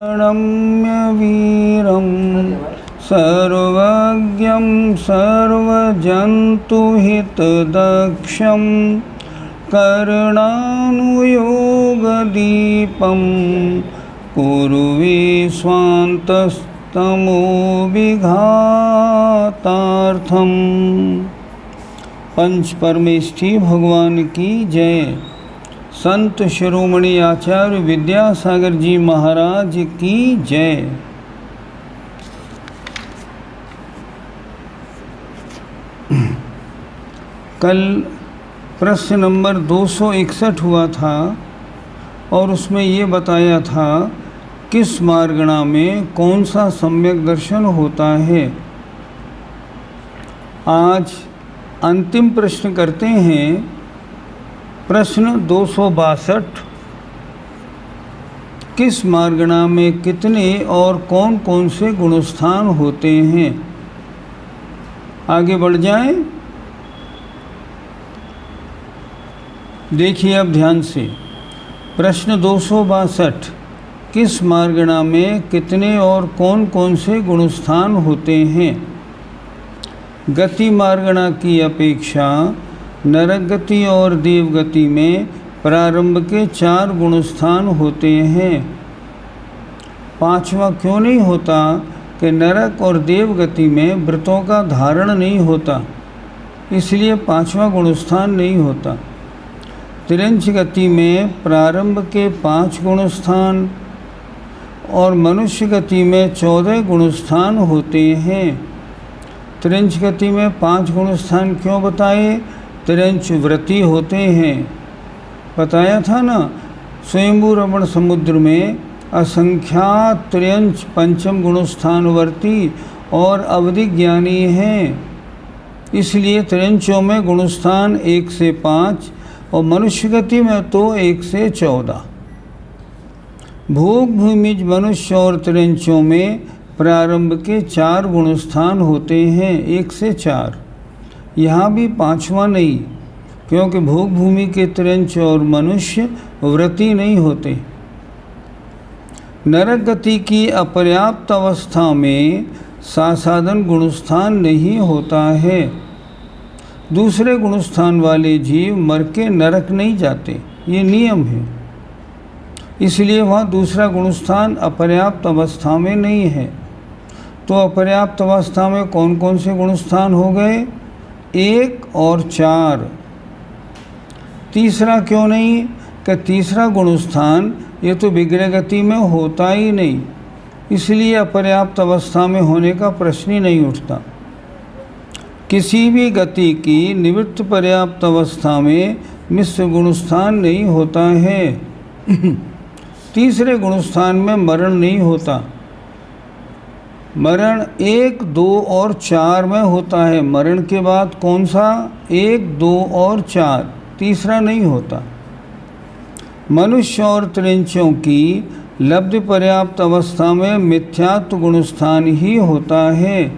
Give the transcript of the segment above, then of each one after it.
प्रणम्य वीरं सर्वज्ञं सर्वजन्तुहितदक्षं कर्णानुयोगदीपं पूर्वे स्वान्तस्तमोविघातार्थम्। पंच परमेष्ठी भगवान की जय। संत शिरोमणि आचार्य विद्यासागर जी महाराज की जय। कल प्रश्न नंबर 261 हुआ था और उसमें ये बताया था किस मार्गणा में कौन सा सम्यक दर्शन होता है। आज अंतिम प्रश्न करते हैं। प्रश्न 262, किस मार्गणा में कितने और कौन कौन से गुणस्थान होते हैं। आगे बढ़ जाएं। देखिए अब ध्यान से। प्रश्न 262, किस मार्गणा में कितने और कौन कौन से गुणस्थान होते हैं। गति मार्गणा की अपेक्षा नरक गति और देव गति में प्रारंभ के 4 गुणस्थान होते हैं। 5वां क्यों नहीं होता कि नरक और देव गति में व्रतों का धारण नहीं होता, इसलिए 5वां गुणस्थान नहीं होता। तिरंच गति में प्रारंभ के 5 गुणस्थान और मनुष्य गति में 14 गुणस्थान होते हैं। तिरंच गति में 5 गुणस्थान क्यों बताए। तिरंच व्रती होते हैं, बताया था ना। स्वयंभू रमण समुद्र में असंख्यात तिरंच पंचम गुणस्थान वर्ती और अवधि ज्ञानी हैं, इसलिए तिरंचों में गुणस्थान 1 से 5 और मनुष्य गति में तो 1 से 14। भोग भूमिज मनुष्य और तिरंचों में प्रारंभ के 4 गुणस्थान होते हैं, 1 से 4। यहाँ भी 5वां नहीं, क्योंकि भोग भूमि के तिरंच और मनुष्य व्रती नहीं होते। नरक गति की अपर्याप्त अवस्था में सासाधन गुणस्थान नहीं होता है। दूसरे गुणस्थान वाले जीव मर के नरक नहीं जाते, ये नियम है, इसलिए वहाँ दूसरा गुणस्थान अपर्याप्त अवस्था में नहीं है। तो अपर्याप्त अवस्था में कौन कौन से गुणस्थान हो गए। 1 और 4। तीसरा क्यों नहीं कि तीसरा गुणस्थान ये तो विग्रह गति में होता ही नहीं, इसलिए अपर्याप्त अवस्था में होने का प्रश्न ही नहीं उठता। किसी भी गति की निवृत्त पर्याप्त अवस्था में मिश्र गुणस्थान नहीं होता है। तीसरे गुणस्थान में मरण नहीं होता। मरण 1, 2 और 4 में होता है। मरण के बाद कौन सा। 1, 2 और 4, तीसरा नहीं होता। मनुष्य और तिरंचों की लब्ध पर्याप्त अवस्था में मिथ्यात्व गुणस्थान ही होता है।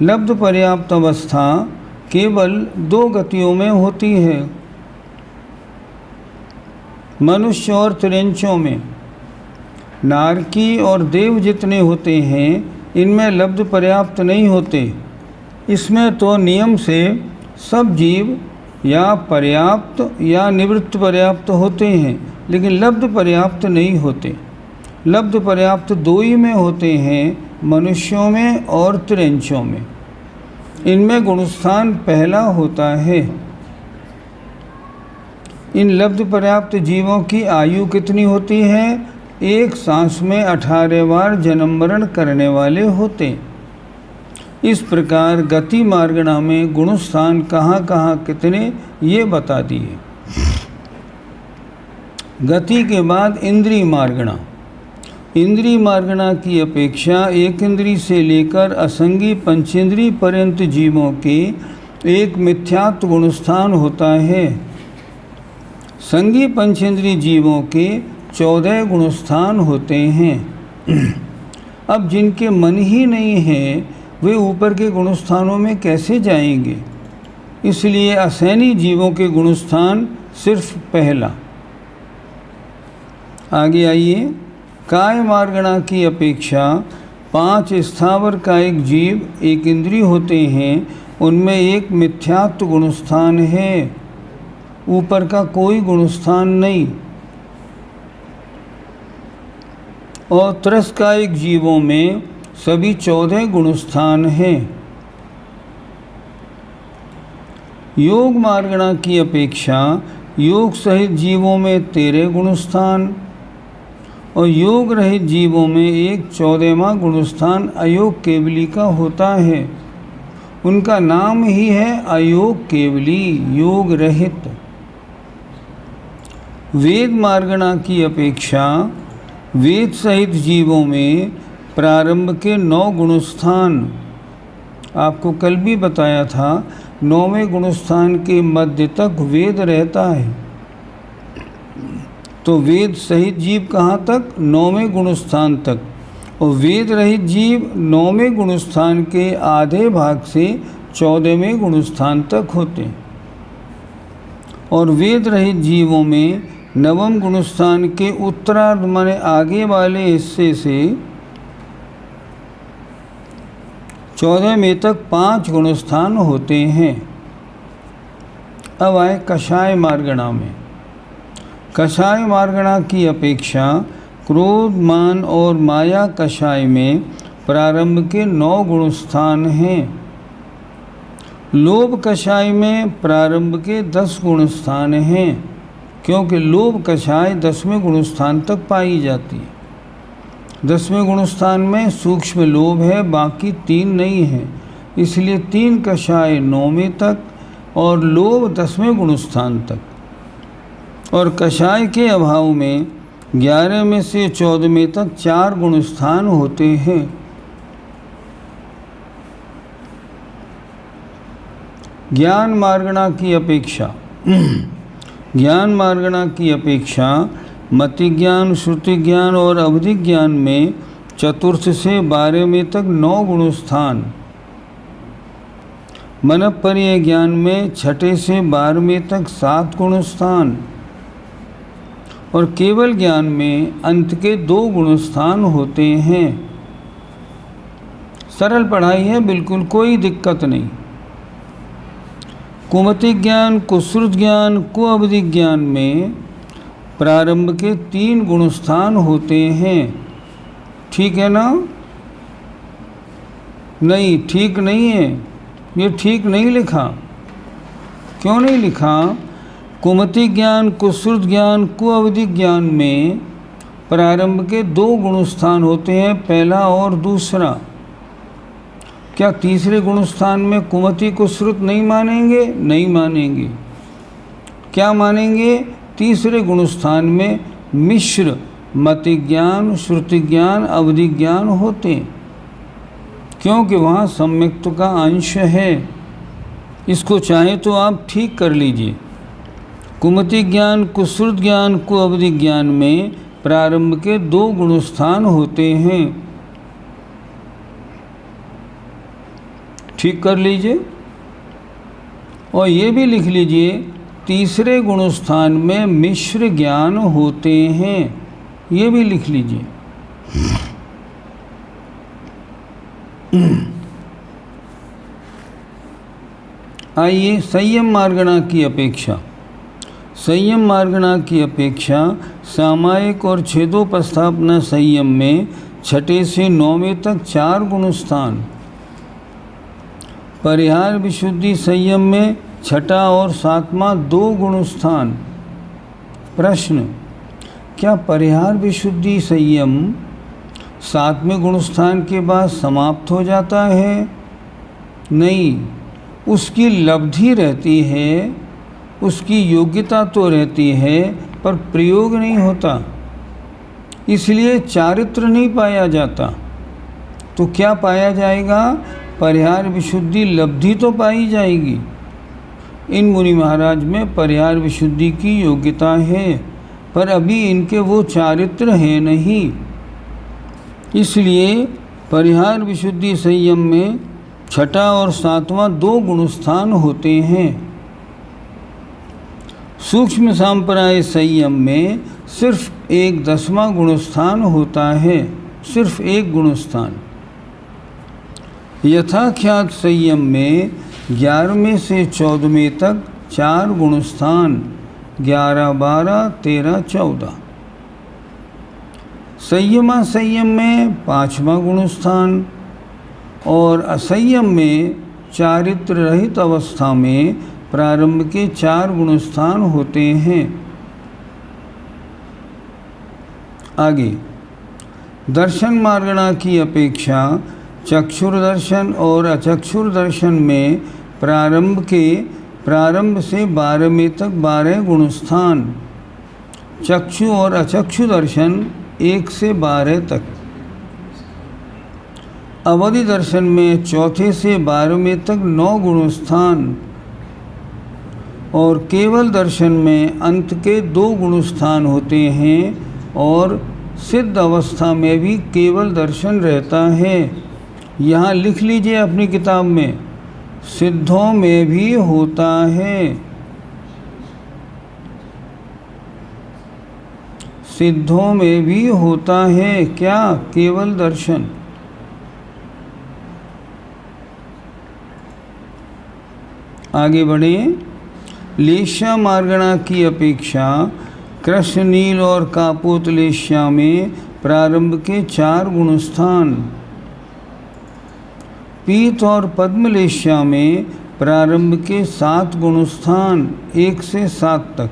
लब्ध पर्याप्त अवस्था केवल 2 गतियों में होती है, मनुष्य और तिरंचों में। नारकी और देव जितने होते हैं इनमें लब्ध पर्याप्त नहीं होते। इसमें तो नियम से सब जीव या पर्याप्त या निवृत्त पर्याप्त होते हैं, लेकिन लब्ध पर्याप्त नहीं होते। लब्ध पर्याप्त 2 ही में होते हैं, मनुष्यों में और तिरंचों में। इनमें गुणस्थान पहला होता है। इन लब्ध पर्याप्त जीवों की आयु कितनी होती है। एक सांस में 18 बार जन्म मरण करने वाले होते। इस प्रकार गति मार्गणा में गुणस्थान कहाँ कहाँ कितने ये बता दिए। गति के बाद इंद्रिय मार्गणा। इंद्रिय मार्गणा की अपेक्षा एक इंद्रिय से लेकर असंगी पंचेंद्रिय पर्यंत जीवों के एक मिथ्यात्व गुणस्थान होता है। संगी पंचेंद्रिय जीवों के 14 गुणस्थान होते हैं। अब जिनके मन ही नहीं है वे ऊपर के गुणस्थानों में कैसे जाएंगे। इसलिए असैनी जीवों के गुणस्थान सिर्फ पहला। आगे आइए। काय मार्गणा की अपेक्षा 5 स्थावर कायिक जीव एक इंद्रिय होते हैं, उनमें एक मिथ्यात्व गुणस्थान है, ऊपर का कोई गुणस्थान नहीं। और त्रस्कायिक जीवों में सभी 14 गुणस्थान हैं। योग मार्गणा की अपेक्षा योग सहित जीवों में 13 गुणस्थान और योग रहित जीवों में एक 14वां गुणस्थान अयोग केवली का होता है। उनका नाम ही है अयोग केवली, योग रहित। वेद मार्गणा की अपेक्षा वेद सहित जीवों में प्रारंभ के 9 गुणस्थान, आपको कल भी बताया था, 9वें गुणस्थान के मध्य तक वेद रहता है। तो वेद सहित जीव कहाँ तक? 9वें गुणस्थान तक। और वेद रहित जीव 9वें गुणस्थान के आधे भाग से 14वें गुणस्थान तक होते हैं। और वेद रहित जीवों में 9वें गुणस्थान के उत्तरार्ध माने आगे वाले हिस्से से 14वें तक 5 गुणस्थान होते हैं। अब आए कषाय मार्गणा में। कषाय मार्गणा की अपेक्षा क्रोध, मान और माया कषाय में प्रारंभ के 9 गुणस्थान हैं। लोभ कषाय में प्रारंभ के 10 गुणस्थान हैं, क्योंकि लोभ कषाय 10वें गुणस्थान तक पाई जाती है। 10वें गुणस्थान में सूक्ष्म लोभ है, बाकी 3 नहीं है, इसलिए 3 कषाय 9वें तक और लोभ 10वें गुणस्थान तक। और कषाय के अभाव में 11 में से 14वें तक 4 गुणस्थान होते हैं। ज्ञान मार्गणा की अपेक्षा ज्ञान मार्गणा की अपेक्षा मति ज्ञान, श्रुति ज्ञान और अवधि ज्ञान में चतुर्थ से 12वें तक 9 गुणस्थान। मनःपर्यय ज्ञान में 6ठे से 12वें तक 7 गुणस्थान। और केवल ज्ञान में अंत के 2 गुणस्थान होते हैं। सरल पढ़ाई है, बिल्कुल कोई दिक्कत नहीं। कुमति ज्ञान, कुश्रुत ज्ञान, कुअवधि ज्ञान में प्रारंभ के 3 गुणस्थान होते हैं। ठीक है ना? नहीं, ठीक नहीं है, ये ठीक नहीं लिखा। क्यों नहीं लिखा? कुमति ज्ञान, कुश्रुत ज्ञान, कुअवधि ज्ञान में प्रारंभ के 2 गुणस्थान होते हैं, पहला और दूसरा। क्या तीसरे गुणस्थान में कुमति कुश्रुत नहीं मानेंगे? नहीं मानेंगे। क्या मानेंगे? तीसरे गुणस्थान में मिश्र मति ज्ञान, श्रुति ज्ञान, अवधि ज्ञान होते हैं, क्योंकि वहाँ सम्यक्त्व का अंश है। इसको चाहे तो आप ठीक कर लीजिए। कुमति ज्ञान, कुश्रुत ज्ञान, कुअवधि ज्ञान में प्रारंभ के 2 गुणस्थान होते हैं। ठीक कर लीजिए। और ये भी लिख लीजिए, तीसरे गुणस्थान में मिश्र ज्ञान होते हैं, ये भी लिख लीजिए। आइए संयम मार्गणा की अपेक्षा। संयम मार्गणा की अपेक्षा सामायिक और छेदोपस्थापना संयम में 6ठे से 9वें तक 4 गुणस्थान। परिहार विशुद्धि संयम में 6ठा और 7वां 2 गुणस्थान। प्रश्न, क्या परिहार विशुद्धि संयम 7वें गुणस्थान के बाद समाप्त हो जाता है? नहीं, उसकी लब्धि रहती है, उसकी योग्यता तो रहती है, पर प्रयोग नहीं होता, इसलिए चारित्र नहीं पाया जाता। तो क्या पाया जाएगा? परिहार विशुद्धि लब्धि तो पाई जाएगी। इन मुनि महाराज में परिहार विशुद्धि की योग्यता है, पर अभी इनके वो चारित्र हैं नहीं, इसलिए परिहार विशुद्धि संयम में 6ठा और 7वां 2 गुणस्थान होते हैं। सूक्ष्म सांप्राय संयम में सिर्फ एक 10वां गुणस्थान होता है, सिर्फ एक गुणस्थान। यथाख्यात संयम में 11वें से 14वें तक 4 गुणस्थान, 11, 12, 13, 14। संयमा संयम में 5वां गुणस्थान और असंयम में चारित्र रहित अवस्था में प्रारंभ के 4 गुणस्थान होते हैं। आगे दर्शन मार्गणा की अपेक्षा चक्षुर्दर्शन और अचक्षुर्दर्शन में प्रारंभ से 12वें तक 12 गुणस्थान, चक्षु और अचक्षु दर्शन 1 से 12 तक। अवधि दर्शन में 4 से 12वें तक 9 गुणस्थान और केवल दर्शन में अंत के 2 गुणस्थान होते हैं और सिद्ध अवस्था में भी केवल दर्शन रहता है। यहाँ लिख लीजिए अपनी किताब में, सिद्धों में भी होता है, सिद्धों में भी होता है क्या? केवल दर्शन। आगे बढ़े। लेश्या मार्गणा की अपेक्षा कृष्ण नील और कापोत लेश्या में प्रारंभ के 4 गुणस्थान, पीत और पद्म लेश्या में प्रारंभ के 7 गुणस्थान 1 से 7 तक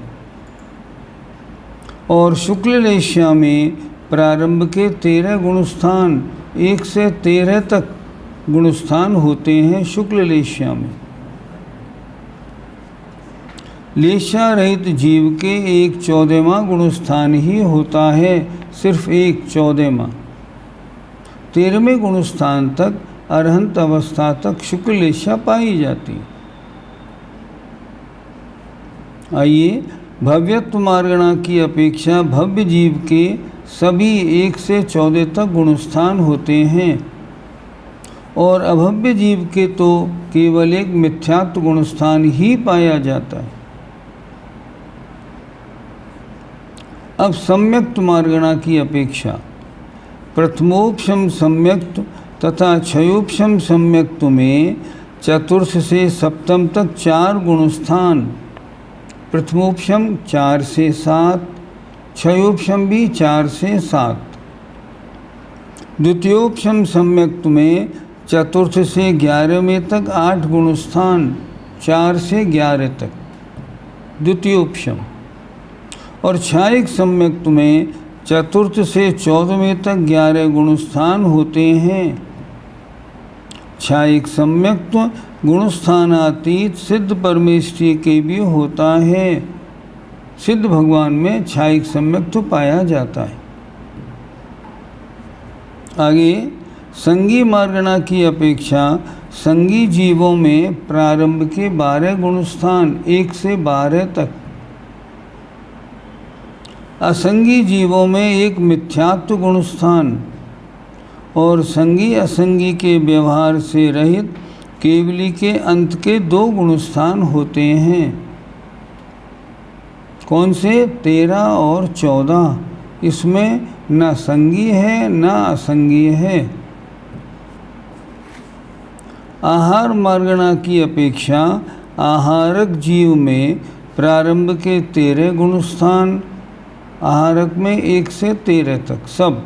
और शुक्ल लेश्या में प्रारंभ के 13 गुणस्थान 1 से 13 तक गुणस्थान होते हैं शुक्ल लेश्या में। लेशा रहित जीव के 1/14वां गुणस्थान ही होता है, सिर्फ 1/14वां। 13वें गुणस्थान तक अरहंत अवस्था तक शुक्ल लेशा पाई जाती। आइए भव्यत्व मार्गणा की अपेक्षा भव्य जीव के सभी 1 से 14 तक गुणस्थान होते हैं और अभव्य जीव के तो केवल एक मिथ्यात्व गुणस्थान ही पाया जाता है। अब सम्यक्त मार्गणा की अपेक्षा प्रथमोपशम सम्यक्त तथा क्षयोपशम सम्यक्त में 4 से 7 तक 4 गुणस्थान, प्रथमोपशम 4 से 7, क्षयोपशम भी 4 से 7। द्वितीयोपशम सम्यक्त में 4 से 11वें तक 8 गुणस्थान, 4 से 11 तक द्वितीयोपशम। और छायिक सम्यक्त में 4 से 14वें तक 11 गुणस्थान होते हैं। छायिक सम्यक्त गुणस्थानातीत सिद्ध परमेष्ठी के भी होता है। सिद्ध भगवान में छायिक सम्यक्त पाया जाता है। आगे संगी मार्गणा की अपेक्षा संगी जीवों में प्रारंभ के 12 गुणस्थान 1 से 12 तक, असंगी जीवों में एक मिथ्यात्व गुणस्थान और संगी असंगी के व्यवहार से रहित केवली के अंत के 2 गुणस्थान होते हैं। कौन से? 13 और 14। इसमें न संगी है न असंगी है। आहार मार्गणा की अपेक्षा आहारक जीव में प्रारंभ के 13 गुणस्थान, आहारक में 1 से 13 तक सब,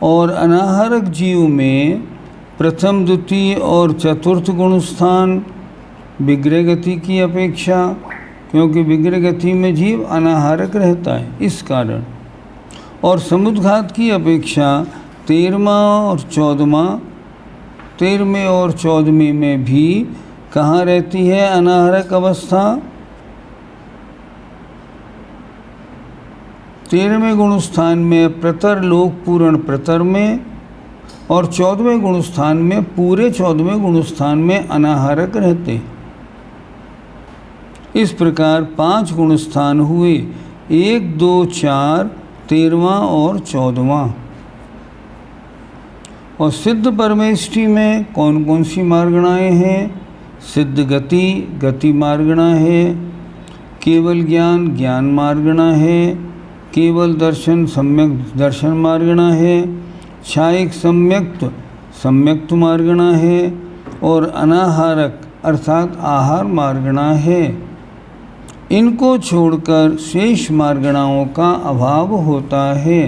और अनाहारक जीव में प्रथम, द्वितीय और चतुर्थ गुणस्थान विग्रह गति की अपेक्षा, क्योंकि विग्रह गति में जीव अनाहारक रहता है इस कारण। और समुद्घात की अपेक्षा 13वां और 14वां, 13वें और 14वें में भी कहाँ रहती है अनाहारक अवस्था? 13वें गुणस्थान में प्रतर लोक पूर्ण प्रतर में और 14वें गुणस्थान में पूरे 14वें गुणस्थान में अनाहारक रहते। इस प्रकार 5 गुणस्थान हुए, 1, 2, 4, 13वां और 14वां। और सिद्ध परमेष्ठी में कौन कौन सी मार्गणाएँ हैं? सिद्ध गति, गति मार्गणा है। केवल ज्ञान ज्ञान मार्गणा है, केवल दर्शन सम्यक दर्शन मार्गणा है, क्षायिक सम्यक्त सम्यक्त मार्गणा है और अनाहारक अर्थात आहार मार्गणा है। इनको छोड़कर शेष मार्गणाओं का अभाव होता है।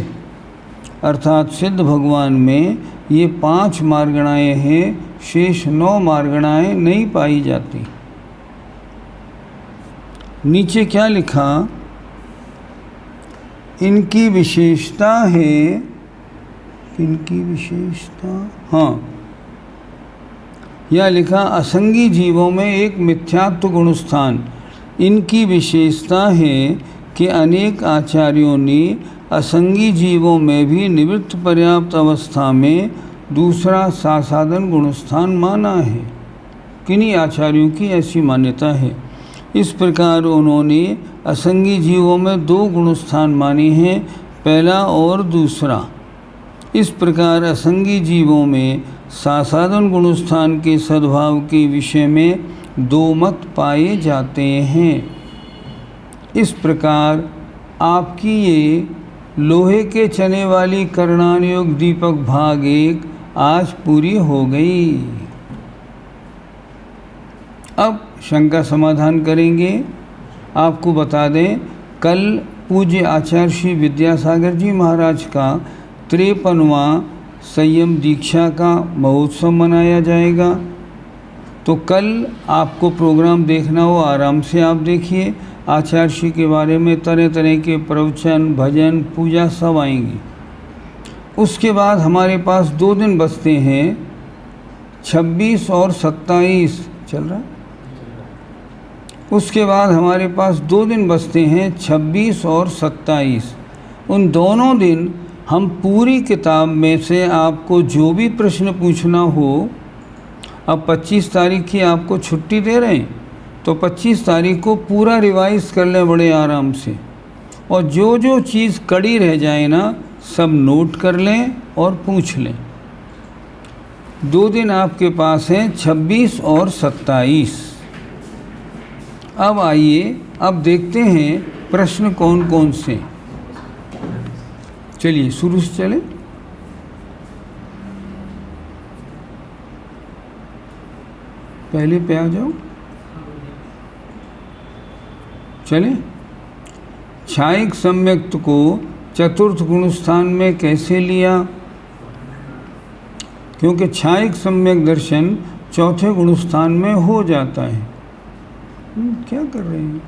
अर्थात सिद्ध भगवान में ये 5 मार्गणाएँ हैं, शेष 9 मार्गणाएँ नहीं पाई जाती। नीचे क्या लिखा, इनकी विशेषता है, इनकी विशेषता, हाँ, यह लिखा असंगी जीवों में एक मिथ्यात्व गुणस्थान। इनकी विशेषता है कि अनेक आचार्यों ने असंगी जीवों में भी निवृत्त पर्याप्त अवस्था में दूसरा सासाधन गुणस्थान माना है। किन्हीं आचार्यों की ऐसी मान्यता है। इस प्रकार उन्होंने असंगी जीवों में 2 गुणस्थान माने हैं, पहला और दूसरा। इस प्रकार असंगी जीवों में सासाधन गुणस्थान के सद्भाव के विषय में 2 मत पाए जाते हैं। इस प्रकार आपकी ये लोहे के चने वाली करणानुयोग दीपक भाग 1 आज पूरी हो गई। अब शंका समाधान करेंगे। आपको बता दें, कल पूज्य आचार्य श्री विद्यासागर जी महाराज का 53वां संयम दीक्षा का महोत्सव मनाया जाएगा। तो कल आपको प्रोग्राम देखना हो, आराम से आप देखिए। आचार्य श्री के बारे में तरह तरह के प्रवचन, भजन, पूजा सब आएंगी। उसके बाद हमारे पास 2 दिन बचते हैं, 26 और 27 चल रहा है। उसके बाद हमारे पास 2 दिन बचते हैं, 26 और 27। उन दोनों दिन हम पूरी किताब में से आपको जो भी प्रश्न पूछना हो, अब 25 तारीख की आपको छुट्टी दे रहे हैं, तो 25 तारीख को पूरा रिवाइज कर लें बड़े आराम से, और जो जो चीज़ कड़ी रह जाए ना, सब नोट कर लें और पूछ लें। 2 दिन आपके पास हैं, 26 और 27। अब आइए, अब देखते हैं प्रश्न कौन कौन से। चलिए शुरू से चलें। पहले पे आ जाओ, चलें। क्षायिक सम्यक्त को चतुर्थ गुणस्थान में कैसे लिया? क्योंकि क्षायिक सम्यक दर्शन 4थे गुणस्थान में हो जाता है। क्या कर रहे हैं?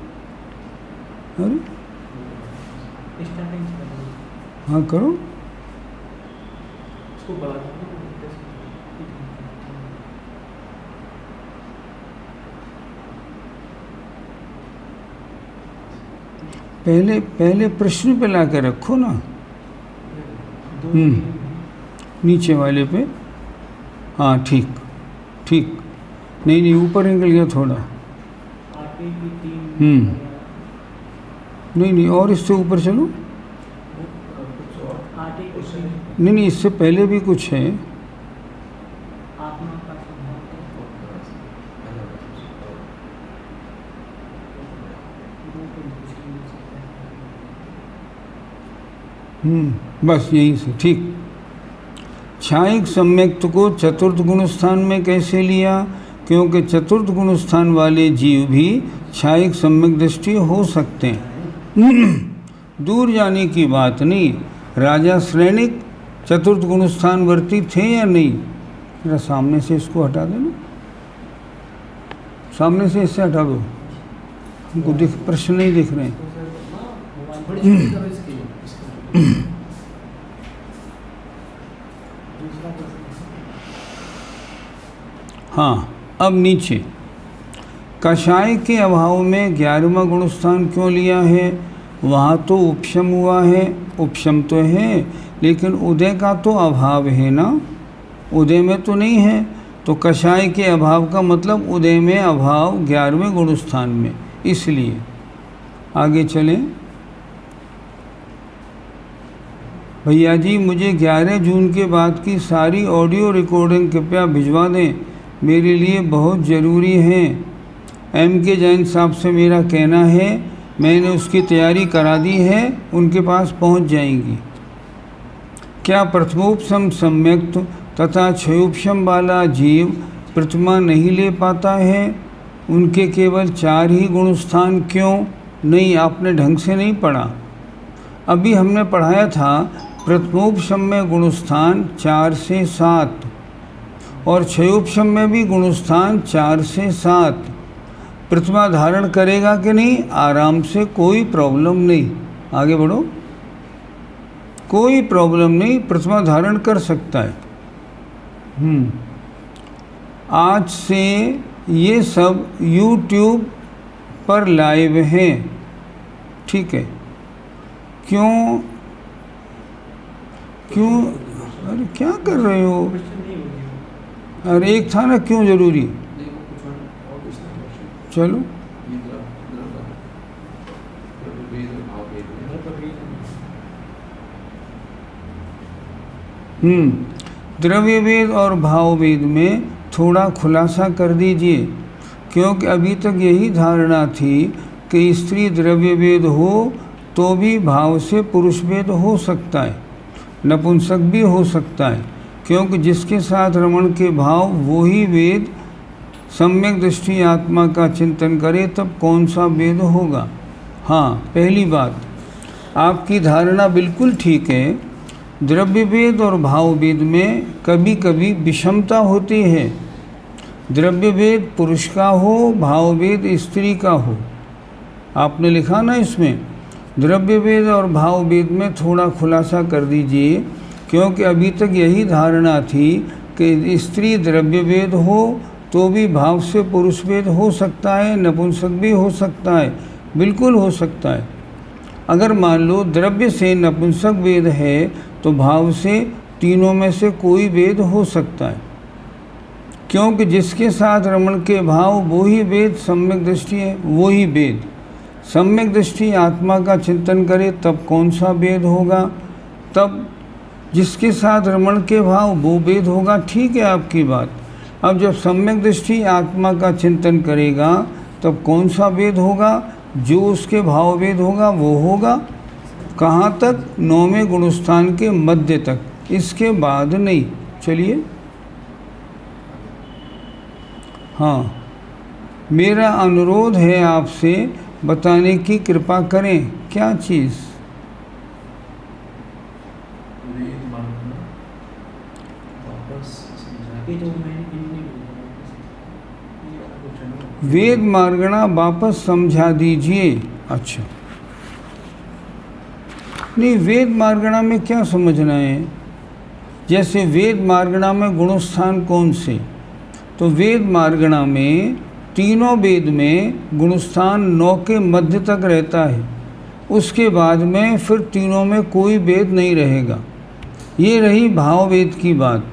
अरे हाँ करो। पहले प्रश्न पे ला के रखो ना। नीचे वाले पे, हाँ ठीक ठीक। नहीं ऊपर निकल गया थोड़ा। नहीं और इससे ऊपर चलो। नहीं इससे पहले भी कुछ है। बस यहीं से ठीक। क्षायिक सम्यक्त को चतुर्थ गुणस्थान में कैसे लिया? क्योंकि चतुर्थ गुणस्थान वाले जीव भी क्षायिक सम्यक दृष्टि हो सकते हैं। दूर जाने की बात नहीं। राजा श्रेणिक चतुर्थ गुणस्थान वर्ती थे या नहीं? जरा सामने से इसको हटा देना, सामने से इससे हटा दो, हमको प्रश्न नहीं दिख रहे हैं। हाँ, अब नीचे कषाय के अभाव में 11वां गुणस्थान क्यों लिया है? वहाँ तो उपशम हुआ है, उपशम तो है, लेकिन उदय का तो अभाव है ना, उदय में तो नहीं है। तो कषाय के अभाव का मतलब उदय में अभाव 11वें गुणस्थान में, इसलिए। आगे चलें। भैया जी मुझे 11 जून के बाद की सारी ऑडियो रिकॉर्डिंग कृपया भिजवा दें, मेरे लिए बहुत ज़रूरी है। M के जैन साहब से मेरा कहना है मैंने उसकी तैयारी करा दी है, उनके पास पहुंच जाएंगी। क्या प्रथमोपम सम्यक्त तथा क्षयोपम वाला जीव प्रतिमा नहीं ले पाता है? उनके केवल 4 ही गुणस्थान क्यों? नहीं, आपने ढंग से नहीं पढ़ा। अभी हमने पढ़ाया था प्रथमोपम में गुणस्थान 4 से 7 और क्षयोपम में भी गुणस्थान 4 से 7। प्रतिमा धारण करेगा कि नहीं? आराम से, कोई प्रॉब्लम नहीं। आगे बढ़ो, कोई प्रॉब्लम नहीं, प्रतिमा धारण कर सकता है। आज से ये सब YouTube पर लाइव हैं, ठीक है? क्यों अरे क्या कर रहे हो? अरे एक था ना, क्यों जरूरी? चलो, द्रव्य वेद और भाव वेद में थोड़ा खुलासा कर दीजिए, क्योंकि अभी तक यही धारणा थी कि स्त्री द्रव्य वेद हो तो भी भाव से पुरुष वेद हो सकता है, नपुंसक भी हो सकता है, क्योंकि जिसके साथ रमण के भाव वो ही वेद सम्यक दृष्टि आत्मा का चिंतन करे, तब कौन सा वेद होगा? हाँ, पहली बात, आपकी धारणा बिल्कुल ठीक है। द्रव्य वेद और भाव वेद में कभी कभी विषमता होती है। द्रव्य वेद पुरुष का हो, भाव वेद स्त्री का हो। आपने लिखा ना इसमें, द्रव्य वेद और भाव वेद में थोड़ा खुलासा कर दीजिए, क्योंकि अभी तक यही धारणा थी कि स्त्री द्रव्य वेद हो तो भी भाव से पुरुष वेद हो सकता है, नपुंसक भी हो सकता है। बिल्कुल हो सकता है। अगर मान लो द्रव्य से नपुंसक वेद है तो भाव से तीनों में से कोई वेद हो सकता है, क्योंकि जिसके साथ रमण के भाव वो ही वेद सम्यक दृष्टि है, वो ही वेद सम्यक दृष्टि आत्मा का चिंतन करे, तब कौन सा वेद होगा? तब जिसके साथ रमण के भाव वो वेद होगा। ठीक है आपकी बात। अब जब सम्यक दृष्टि आत्मा का चिंतन करेगा तब कौन सा वेद होगा? जो उसके भाव वेद होगा वो होगा। कहाँ तक? 9वें गुणस्थान के मध्य तक, इसके बाद नहीं। चलिए, हाँ, मेरा अनुरोध है आपसे, बताने की कृपा करें। क्या चीज़? वेद मार्गणा वापस समझा दीजिए। अच्छा, नहीं, वेद मार्गणा में क्या समझना है? जैसे वेद मार्गणा में गुणस्थान कौन से? तो वेद मार्गणा में तीनों वेद में गुणस्थान 9 के मध्य तक रहता है, उसके बाद में फिर तीनों में कोई वेद नहीं रहेगा। ये रही भाव वेद की बात।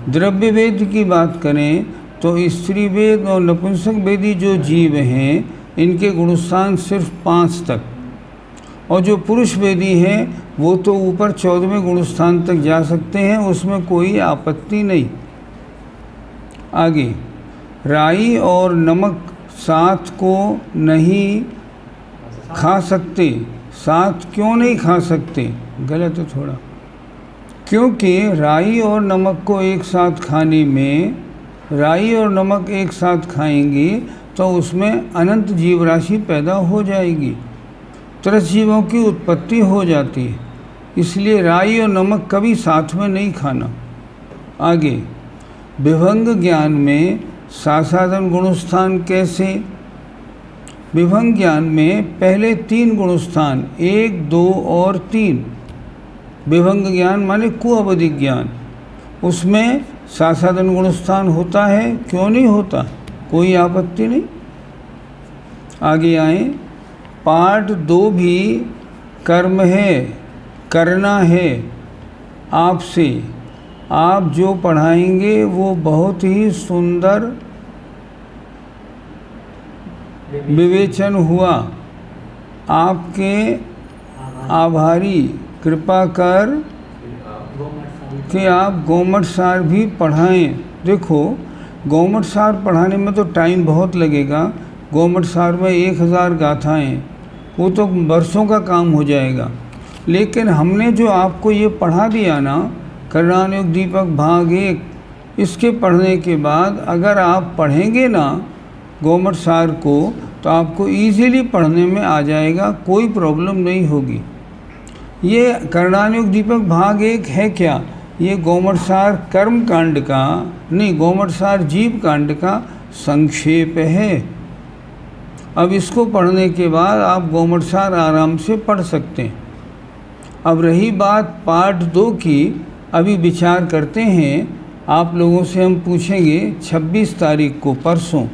द्रव्य वेद की बात करें तो स्त्री वेद और नपुंसक वेदी जो जीव हैं इनके गुणस्थान सिर्फ 5 तक, और जो पुरुष वेदी हैं वो तो ऊपर 14वें गुणस्थान तक जा सकते हैं, उसमें कोई आपत्ति नहीं। आगे, राई और नमक साथ को नहीं खा सकते। साथ क्यों नहीं खा सकते? गलत है थोड़ा, क्योंकि राई और नमक को एक साथ खाने में, राई और नमक एक साथ खाएंगे तो उसमें अनंत जीव राशि पैदा हो जाएगी, तरस जीवों की उत्पत्ति हो जाती है। इसलिए राई और नमक कभी साथ में नहीं खाना। आगे, विभंग ज्ञान में सासाधन गुणस्थान कैसे? विभंग ज्ञान में पहले 3 गुणस्थान 1, 2 और 3, विभंग ज्ञान माने कुअवधिक ज्ञान, उसमें सासाधन गुणस्थान होता है। क्यों नहीं होता? कोई आपत्ति नहीं। आगे आए, पाठ 2 भी कर्म है, करना है आपसे। आप जो पढ़ाएंगे वो बहुत ही सुंदर विवेचन हुआ। आपके आभारी, कृपा कर कि आप गोमठ सार भी पढ़ाएं। देखो, गोमठ सार पढ़ाने में तो टाइम बहुत लगेगा। गोमठ सार में 1000 गाथाएँ, वो तो बरसों का काम हो जाएगा। लेकिन हमने जो आपको ये पढ़ा दिया ना, कर्णानुग दीपक भाग 1, इसके पढ़ने के बाद अगर आप पढ़ेंगे ना गोमट सार को, तो आपको इजीली पढ़ने में आ जाएगा, कोई प्रॉब्लम नहीं होगी। ये कर्णानुग दीपक भाग 1 है क्या? ये गोमट सार कर्म कांड का नहीं, गोमट सार जीव कांड का संक्षेप है। अब इसको पढ़ने के बाद आप गोमट सार आराम से पढ़ सकते हैं। अब रही बात पार्ट 2 की, अभी विचार करते हैं। आप लोगों से हम पूछेंगे 26 तारीख को, परसों।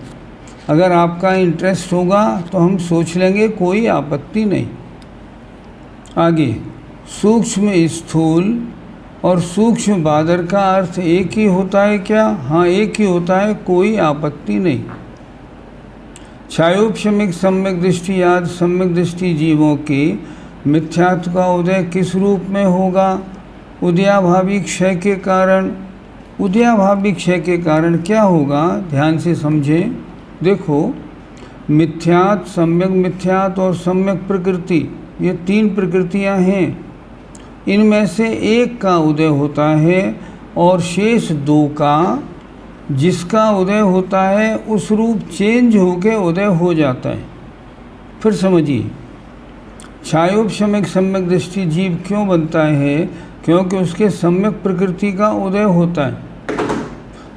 अगर आपका इंटरेस्ट होगा तो हम सोच लेंगे, कोई आपत्ति नहीं। आगे, सूक्ष्म स्थूल और सूक्ष्म बादर का अर्थ एक ही होता है क्या? हाँ, एक ही होता है, कोई आपत्ति नहीं। छायोपशमिक सम्यक दृष्टि याद सम्यक दृष्टि जीवों के मिथ्यात्व का उदय किस रूप में होगा? उदयाभावी क्षय के कारण। उदयाभावी क्षय के कारण क्या होगा? ध्यान से समझें। देखो, मिथ्यात, सम्यक मिथ्यात और सम्यक प्रकृति, ये 3 प्रकृतियां हैं। इनमें से एक का उदय होता है और शेष 2 का, जिसका उदय होता है उस रूप चेंज होकर उदय हो जाता है। फिर समझिए, छायोपशमिक सम्यक दृष्टि जीव क्यों बनता है? क्योंकि उसके सम्यक प्रकृति का उदय होता है।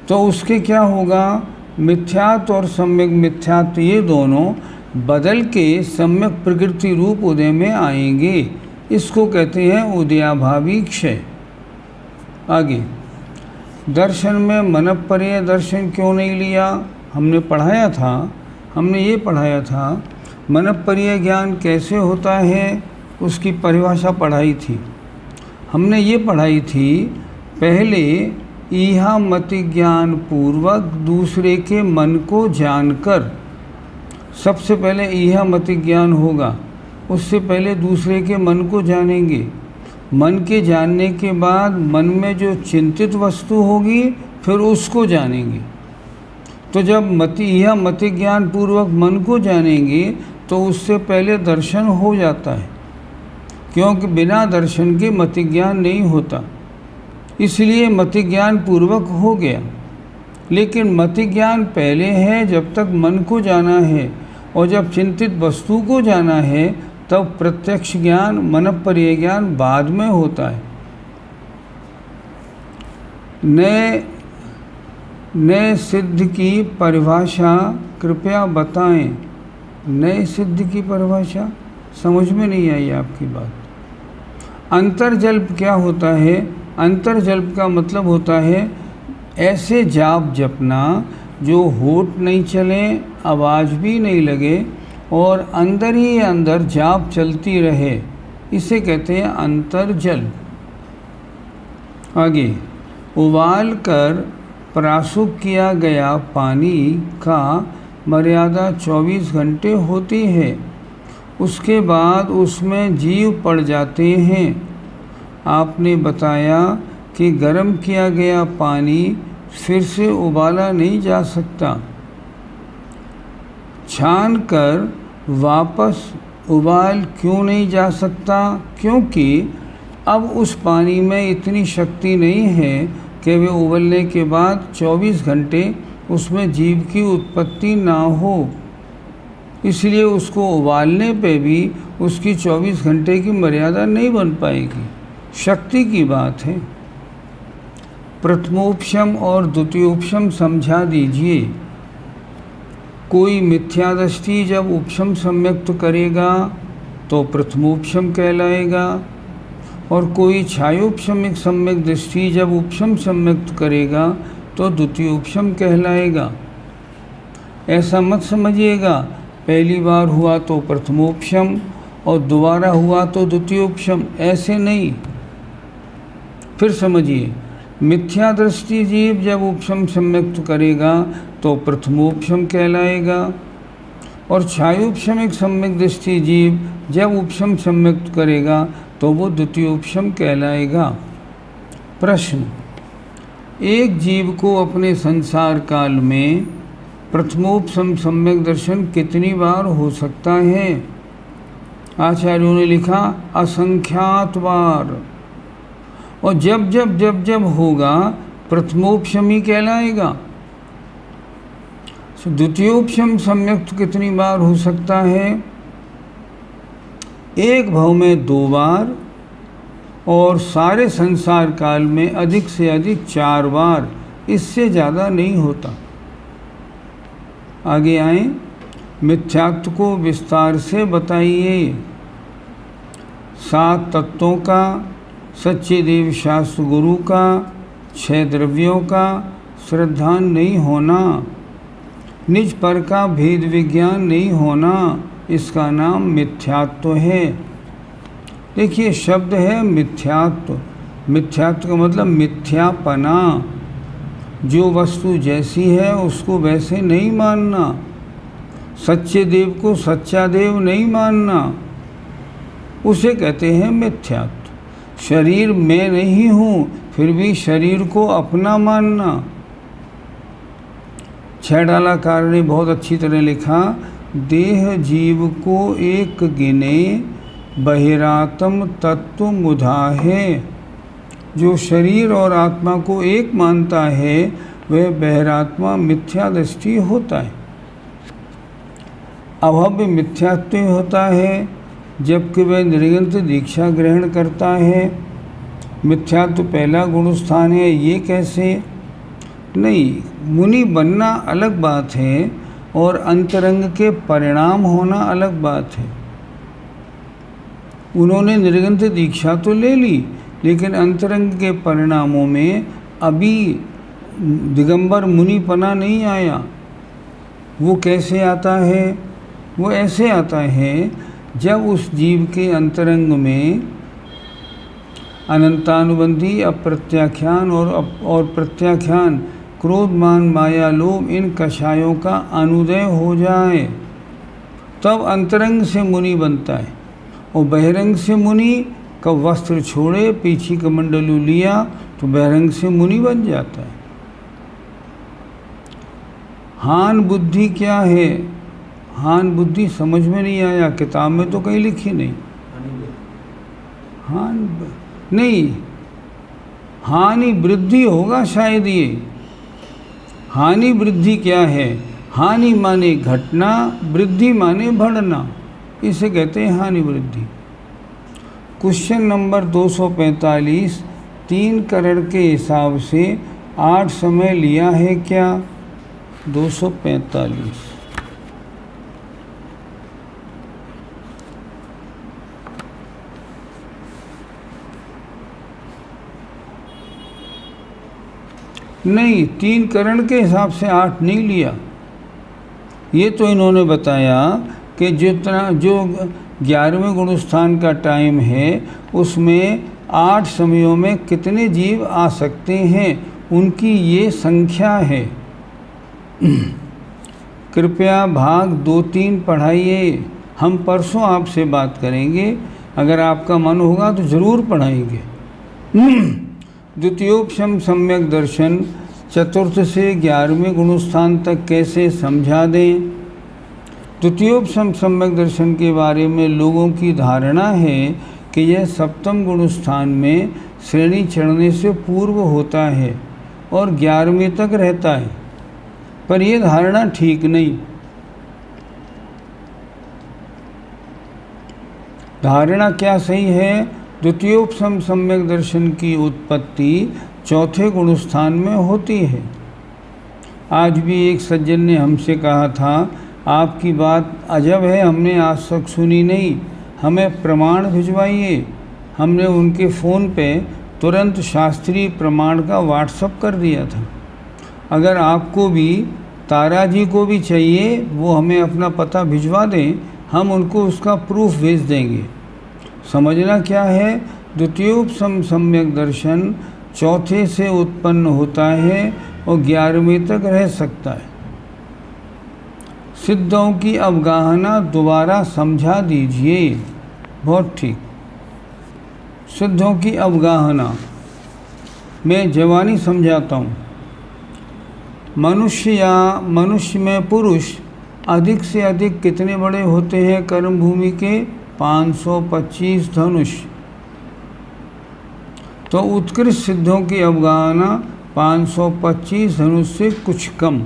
तो उसके क्या होगा? मिथ्यात और सम्यक मिथ्यात, ये दोनों बदल के सम्यक प्रकृति रूप उदय में आएंगे। इसको कहते हैं उदयाभावी क्षय। आगे, दर्शन में मनःपर्यय दर्शन क्यों नहीं लिया? हमने ये पढ़ाया था मनःपर्यय ज्ञान कैसे होता है, उसकी परिभाषा पढ़ाई थी। हमने ये पढ़ाई थी, पहले इहा मति ज्ञान पूर्वक दूसरे के मन को जानकर। सबसे पहले इहा मति ज्ञान होगा, उससे पहले दूसरे के मन को जानेंगे। मन के जानने के बाद मन में जो चिंतित वस्तु होगी, फिर उसको जानेंगे। तो जब यह मति ज्ञान पूर्वक मन को जानेंगे, तो उससे पहले दर्शन हो जाता है, क्योंकि बिना दर्शन के मति ज्ञान नहीं होता। इसलिए मति ज्ञान पूर्वक हो गया। लेकिन मति ज्ञान पहले है जब तक मन को जाना है, और जब चिंतित वस्तु को जाना है तब प्रत्यक्ष ज्ञान मनःपर्यय ज्ञान बाद में होता है। नए सिद्ध की परिभाषा कृपया बताएं। नए सिद्ध की परिभाषा समझ में नहीं आई आपकी बात। अंतर्जल्प क्या होता है? अंतर्जल्प का मतलब होता है ऐसे जाप जपना जो होठ नहीं चले, आवाज़ भी नहीं लगे और अंदर ही अंदर जाप चलती रहे, इसे कहते हैं अंतर्जल। आगे, उबाल कर प्रासुक किया गया पानी का मर्यादा 24 घंटे होती है, उसके बाद उसमें जीव पड़ जाते हैं। आपने बताया कि गर्म किया गया पानी फिर से उबाला नहीं जा सकता, छान कर वापस उबाल क्यों नहीं जा सकता? क्योंकि अब उस पानी में इतनी शक्ति नहीं है कि वे उबलने के बाद 24 घंटे उसमें जीव की उत्पत्ति ना हो। इसलिए उसको उबालने पे भी उसकी 24 घंटे की मर्यादा नहीं बन पाएगी। शक्ति की बात है। प्रथमोपशम और द्वितीयोपशम समझा दीजिए। कोई मिथ्यादृष्टि जब उपशम सम्यक्त करेगा तो प्रथमोपशम कहलाएगा, और कोई छायोपशमिक सम्यक दृष्टि जब उपशम सम्यक्त करेगा तो द्वितीयोपशम कहलाएगा। ऐसा मत समझिएगा पहली बार हुआ तो प्रथमोपशम और दोबारा हुआ तो द्वितीयोपशम, ऐसे नहीं। फिर समझिए, मिथ्या दृष्टि जीव जब उपशम सम्यक्त करेगा तो प्रथमोपशम कहलाएगा, और छायोपशमिक सम्यक दृष्टि जीव जब उपशम सम्यक्त करेगा तो वो द्वितीयोपशम कहलाएगा। प्रश्न, एक जीव को अपने संसार काल में प्रथमोपशम सम्यक दर्शन कितनी बार हो सकता है? आचार्यों ने लिखा असंख्यात बार, और जब जब जब जब होगा प्रथमोपशम ही कहलाएगा। द्वितीयोपशम सम्यक कितनी बार हो सकता है? एक भाव में 2 बार, और सारे संसार काल में अधिक से अधिक 4 बार, इससे ज़्यादा नहीं होता। आगे आए, मिथ्यात्व को विस्तार से बताइए। 7 तत्वों का, सच्चे देव शास्त्र गुरु का, 6 द्रव्यों का श्रद्धा नहीं होना, निज पर का भेद विज्ञान नहीं होना, इसका नाम मिथ्यात्व है। देखिए शब्द है मिथ्यात्व। मिथ्यात्व का मतलब मिथ्यापना, जो वस्तु जैसी है उसको वैसे नहीं मानना, सच्चे देव को सच्चा देव नहीं मानना, उसे कहते हैं मिथ्यात्व। शरीर मैं नहीं हूँ फिर भी शरीर को अपना मानना। छैडालाकार ने बहुत अच्छी तरह लिखा, देह जीव को एक गिने बहिरात्म तत्व मुधा है। जो शरीर और आत्मा को एक मानता है वह बहिरात्मा मिथ्या दृष्टि होता है। अभव्य मिथ्यात्व होता है जबकि वह निरंतर दीक्षा ग्रहण करता है। मिथ्यात्व पहला गुण स्थान है, ये कैसे? नहीं, मुनि बनना अलग बात है और अंतरंग के परिणाम होना अलग बात है। उन्होंने निरंतर दीक्षा तो ले ली, लेकिन अंतरंग के परिणामों में अभी दिगंबर मुनिपना नहीं आया। वो कैसे आता है? वो ऐसे आता है जब उस जीव के अंतरंग में अनंतानुबंधी अप्रत्याख्यान और प्रत्याख्यान, क्रोध मान माया लोभ, इन कषायों का अनुदय हो जाए, तब अंतरंग से मुनि बनता है। और बहिरंग से मुनि का वस्त्र छोड़े, पीछे का मंडलू लिया तो बहिरंग से मुनि बन जाता है। हान बुद्धि क्या है? हान बुद्धि समझ में नहीं आया, किताब में तो कहीं लिखी नहीं। हान नहीं, हानि वृद्धि होगा शायद। ये हानि वृद्धि क्या है? हानि माने घटना, वृद्धि माने बढ़ना, इसे कहते हैं हानि वृद्धि। क्वेश्चन नंबर 245, 3 करण के हिसाब से 8 समय लिया है क्या? 245। नहीं, 3 करण के हिसाब से 8 नहीं लिया। ये तो इन्होंने बताया कि जितना जो 11वें गुण स्थान का टाइम है उसमें 8 समयों में कितने जीव आ सकते हैं, उनकी ये संख्या है। कृपया भाग 2-3 पढ़ाइए। हम परसों आपसे बात करेंगे, अगर आपका मन होगा तो ज़रूर पढ़ाएंगे। द्वितीयोपशम सम्यक दर्शन 4 से 11वें गुणस्थान तक कैसे समझा दें? द्वितीयोपशम सम्यक दर्शन के बारे में लोगों की धारणा है कि यह 7वें गुणस्थान में श्रेणी चढ़ने से पूर्व होता है और 11वें तक रहता है, पर यह धारणा ठीक नहीं। धारणा क्या सही है? द्वितीयोपशम सम्यक दर्शन की उत्पत्ति 4थे गुणस्थान में होती है। आज भी एक सज्जन ने हमसे कहा था, आपकी बात अजब है, हमने आज तक सुनी नहीं, हमें प्रमाण भिजवाइए। हमने उनके फ़ोन पे तुरंत शास्त्रीय प्रमाण का व्हाट्सअप कर दिया था। अगर आपको भी, तारा जी को भी चाहिए, वो हमें अपना पता भिजवा दें, हम उनको उसका प्रूफ भेज देंगे। समझना क्या है? द्वितीयोपशम सम्यक दर्शन 4थे से उत्पन्न होता है और 11वें तक रह सकता है। सिद्धों की अवगाहना दोबारा समझा दीजिए। बहुत ठीक। सिद्धों की अवगाहना मैं जवानी समझाता हूँ। मनुष्य या मनुष्य में पुरुष अधिक से अधिक कितने बड़े होते हैं कर्म भूमि के? 525 धनुष। तो उत्कृष्ट सिद्धों की अवगाहना 525 धनुष से कुछ कम।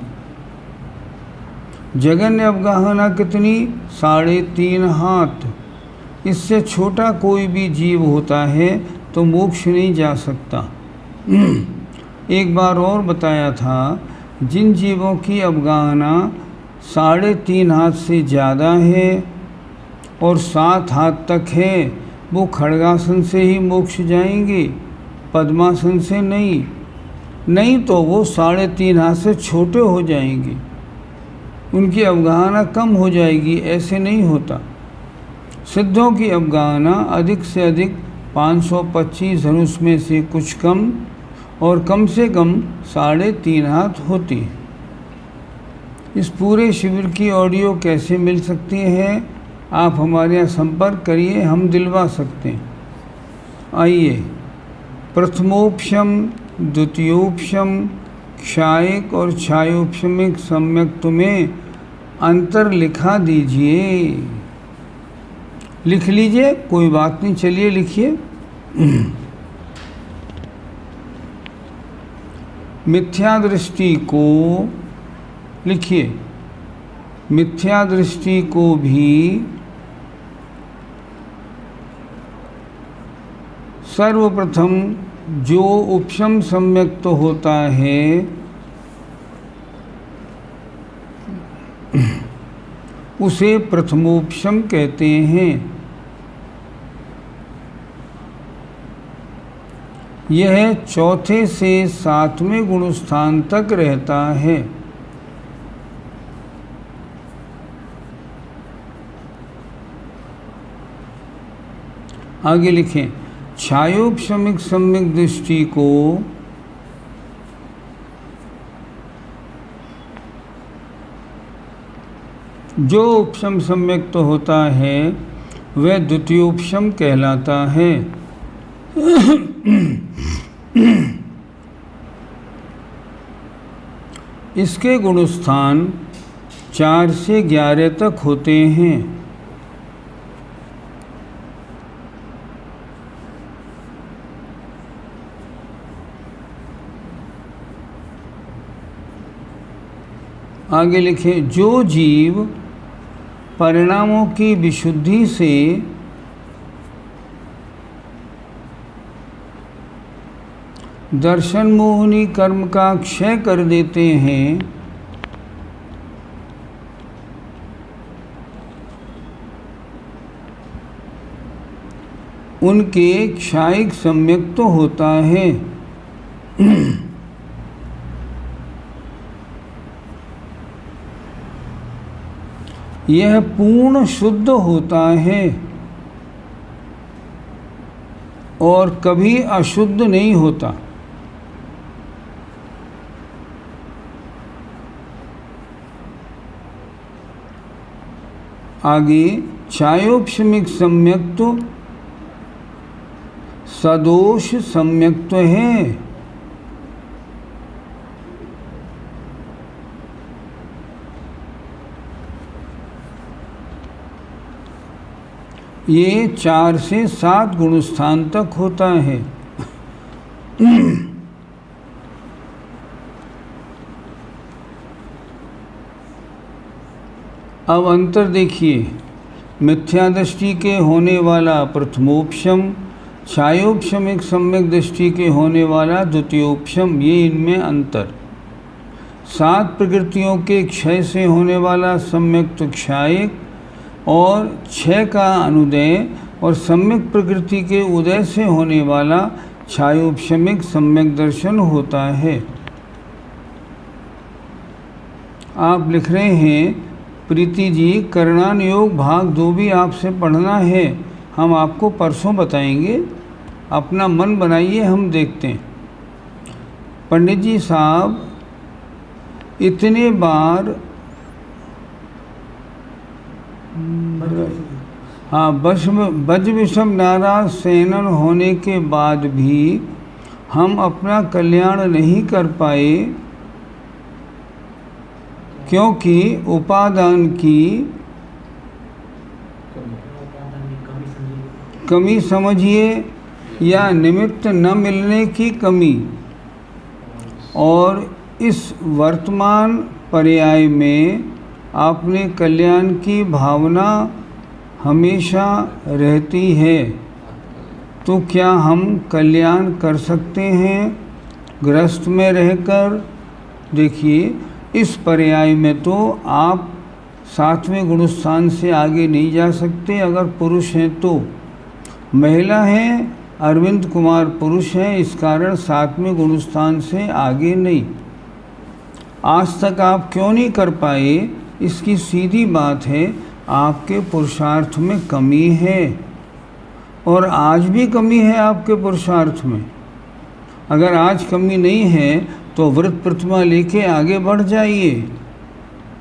जगन्य अवगाहना कितनी? 3.5 हाथ। इससे छोटा कोई भी जीव होता है तो मोक्ष नहीं जा सकता। एक बार और बताया था, जिन जीवों की अवगाहना 3.5 हाथ से ज़्यादा है और 7 हाथ तक है, वो खड्गासन से ही मोक्ष जाएंगे, पद्मासन से नहीं तो वो 3.5 हाथ से छोटे हो जाएंगे, उनकी अवगाहना कम हो जाएगी। ऐसे नहीं होता। सिद्धों की अवगाहना अधिक से अधिक 525 धनुष में से कुछ कम और कम से कम 3.5 हाथ होती है। इस पूरे शिविर की ऑडियो कैसे मिल सकती है? आप हमारे यहाँ संपर्क करिए, हम दिलवा सकते हैं। आइए, प्रथमोपशम, द्वितीयोपशम, क्षायिक और क्षायोपशमिक सम्यक्त में अंतर लिखा दीजिए। लिख लीजिए, कोई बात नहीं, चलिए लिखिए। मिथ्या दृष्टि को लिखिए। मिथ्या दृष्टि को भी सर्वप्रथम जो उपशम सम्यक्त होता है उसे प्रथमोपशम कहते हैं। यह चौथे से 7वें गुणस्थान तक रहता है। आगे लिखें, क्षायोपशमिक सम्यक दृष्टि को जो उपशम सम्यक्त तो होता है वह द्वितीयोपशम कहलाता है। इसके गुणस्थान 4 से 11 तक होते हैं। आगे लिखें, जो जीव परिणामों की विशुद्धि से दर्शन मोहिनी कर्म का क्षय कर देते हैं, उनके क्षायिक सम्यक तो होता है। यह पूर्ण शुद्ध होता है और कभी अशुद्ध नहीं होता। आगे क्षायोपशमिक सम्यक्त सदोष सम्यक्त है। ये 4 से 7 गुणस्थान तक होता है। अब अंतर देखिए, मिथ्या दृष्टि के होने वाला प्रथमोपशम, क्षायोपशमिक सम्यक दृष्टि के होने वाला द्वितीयोपशम, ये इनमें अंतर। 7 प्रकृतियों के क्षय से होने वाला सम्यक्त क्षायिक और 6 का अनुदय और सम्यक प्रकृति के उदय से होने वाला क्षायोपशमिक सम्यक दर्शन होता है। आप लिख रहे हैं, प्रीति जी, करणान योग भाग 2 भी आपसे पढ़ना है, हम आपको परसों बताएंगे, अपना मन बनाइए, हम देखते हैं। पंडित जी साहब, इतने बार बज विषम नाराज सेनन होने के बाद भी हम अपना कल्याण नहीं कर पाए, क्योंकि उपादान की कमी समझिए या निमित्त न मिलने की कमी। और इस वर्तमान पर्याय में आपने कल्याण की भावना हमेशा रहती है, तो क्या हम कल्याण कर सकते हैं गृहस्थ में रहकर? देखिए, इस पर्याय में तो आप 7वें गुणस्थान से आगे नहीं जा सकते अगर पुरुष हैं तो। महिला हैं, अरविंद कुमार पुरुष हैं, इस कारण 7वें गुणस्थान से आगे नहीं। आज तक आप क्यों नहीं कर पाए? इसकी सीधी बात है, आपके पुरुषार्थ में कमी है, और आज भी कमी है आपके पुरुषार्थ में। अगर आज कमी नहीं है तो व्रत प्रतिमा लेके आगे बढ़ जाइए।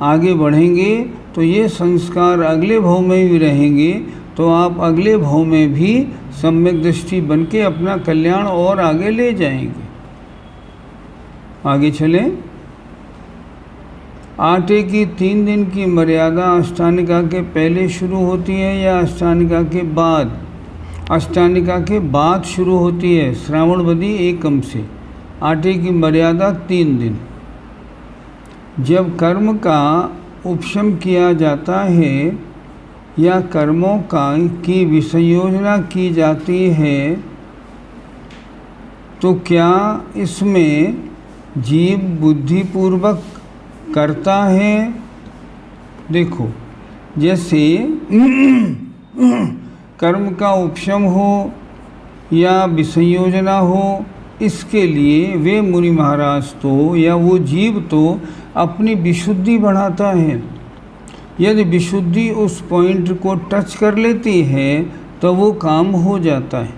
आगे बढ़ेंगे तो ये संस्कार अगले भाव में भी रहेंगे, तो आप अगले भाव में भी सम्यक दृष्टि बन के अपना कल्याण और आगे ले जाएंगे। आगे चलें। आटे की 3 दिन की मर्यादा अष्टानिका के पहले शुरू होती है या अष्टानिका के बाद? अष्टानिका के बाद शुरू होती है, श्रावणवदी एकम से। आटे की मर्यादा 3 दिन। जब कर्म का उपशम किया जाता है या कर्मों की विसंयोजना की जाती है, तो क्या इसमें जीव बुद्धिपूर्वक करता है? देखो, जैसे कर्म का उपशम हो या विसंयोजना हो, इसके लिए वे मुनि महाराज तो या वो जीव तो अपनी विशुद्धि बढ़ाता है। यदि विशुद्धि उस पॉइंट को टच कर लेती है तो वो काम हो जाता है।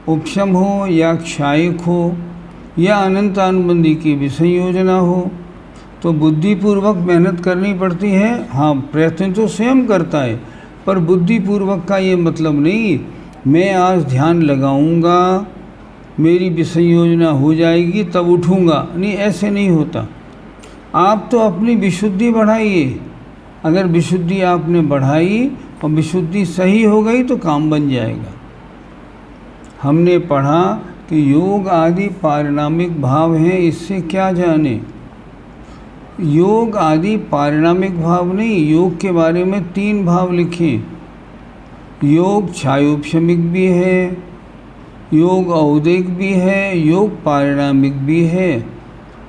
उपशम हो या क्षायक हो या अनंत अनुबंधी की विसंयोजना हो, तो बुद्धिपूर्वक मेहनत करनी पड़ती है। हाँ, प्रयत्न तो स्वयं करता है, पर बुद्धिपूर्वक का ये मतलब नहीं मैं आज ध्यान लगाऊंगा, मेरी विसंयोजना हो जाएगी तब उठूंगा, नहीं, ऐसे नहीं होता। आप तो अपनी विशुद्धि बढ़ाइए। अगर विशुद्धि आपने बढ़ाई और विशुद्धि सही हो गई तो काम बन जाएगा। हमने पढ़ा कि योग आदि पारिणामिक भाव हैं, इससे क्या जाने? योग आदि पारिणामिक भाव नहीं, योग के बारे में 3 भाव लिखे। योग छायोपशमिक भी है, योग औदिक भी है, योग पारिणामिक भी है।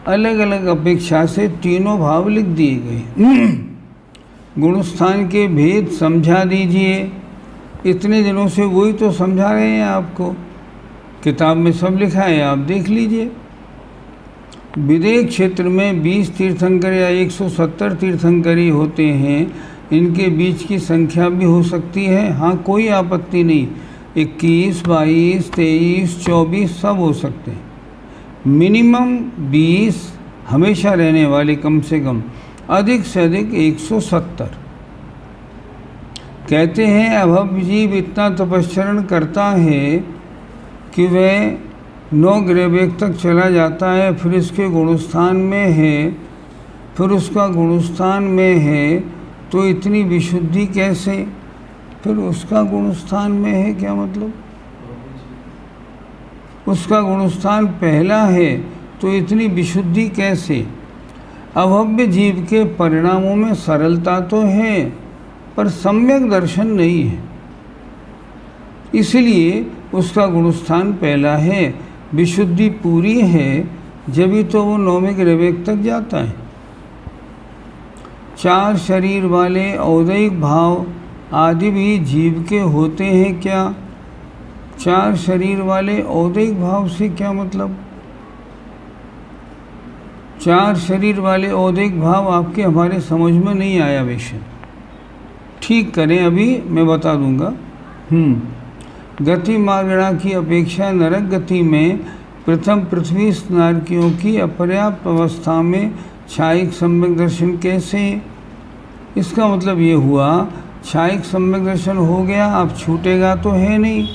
अलग अलग अपेक्षा से तीनों भाव लिख दिए गए। गुणस्थान के भेद समझा दीजिए। इतने दिनों से वही तो समझा रहे हैं आपको, किताब में सब लिखा है, आप देख लीजिए। विदेह क्षेत्र में 20 तीर्थंकर या 170 तीर्थंकरी होते हैं, इनके बीच की संख्या भी हो सकती है। हाँ, कोई आपत्ति नहीं, 21, 22, 23, 24 सब हो सकते हैं। मिनिमम 20 हमेशा रहने वाले, कम से कम, अधिक से अधिक 170। कहते हैं अभव्य जीव इतना तपश्चरण करता है कि वह 9 ग्रहवेग तक चला जाता है, फिर उसके गुणस्थान में है, फिर उसका गुणस्थान में है, तो इतनी विशुद्धि कैसे? फिर उसका गुणस्थान में है क्या मतलब? उसका गुणस्थान पहला है तो इतनी विशुद्धि कैसे? अभव्य जीव के परिणामों में सरलता तो है, पर सम्यक दर्शन नहीं है, इसलिए उसका गुणस्थान पहला है। विशुद्धि पूरी है जब ही तो वो 9वें ग्रहवेग तक जाता है। 4 शरीर वाले औदैहिक भाव आदि भी जीव के होते हैं क्या? 4 शरीर वाले औदैहिक भाव से क्या मतलब? 4 शरीर वाले औदैहिक भाव आपके हमारे समझ में नहीं आया। वैसे ठीक करें, अभी मैं बता दूंगा। गति मार्गणा की अपेक्षा नरक गति में प्रथम पृथ्वी स्नारकियों की अपर्याप्त अवस्था में छायिक सम्यक दर्शन कैसे? इसका मतलब ये हुआ छायिक सम्यक दर्शन हो गया, अब छूटेगा तो है नहीं।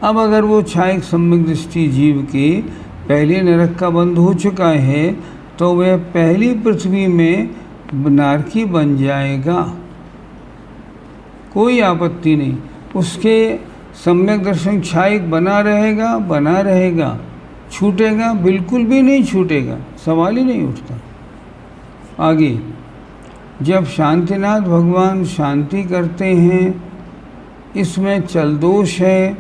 अब अगर वो छायिक सम्यक दृष्टि जीव के पहले नरक का बंद हो चुका है तो वह पहली पृथ्वी में नारकी बन जाएगा, कोई आपत्ति नहीं। उसके सम्यक दर्शन क्षायिक बना रहेगा, छूटेगा? बिल्कुल भी नहीं छूटेगा, सवाल ही नहीं उठता। आगे, जब शांतिनाथ भगवान शांति करते हैं, इसमें चल दोष है,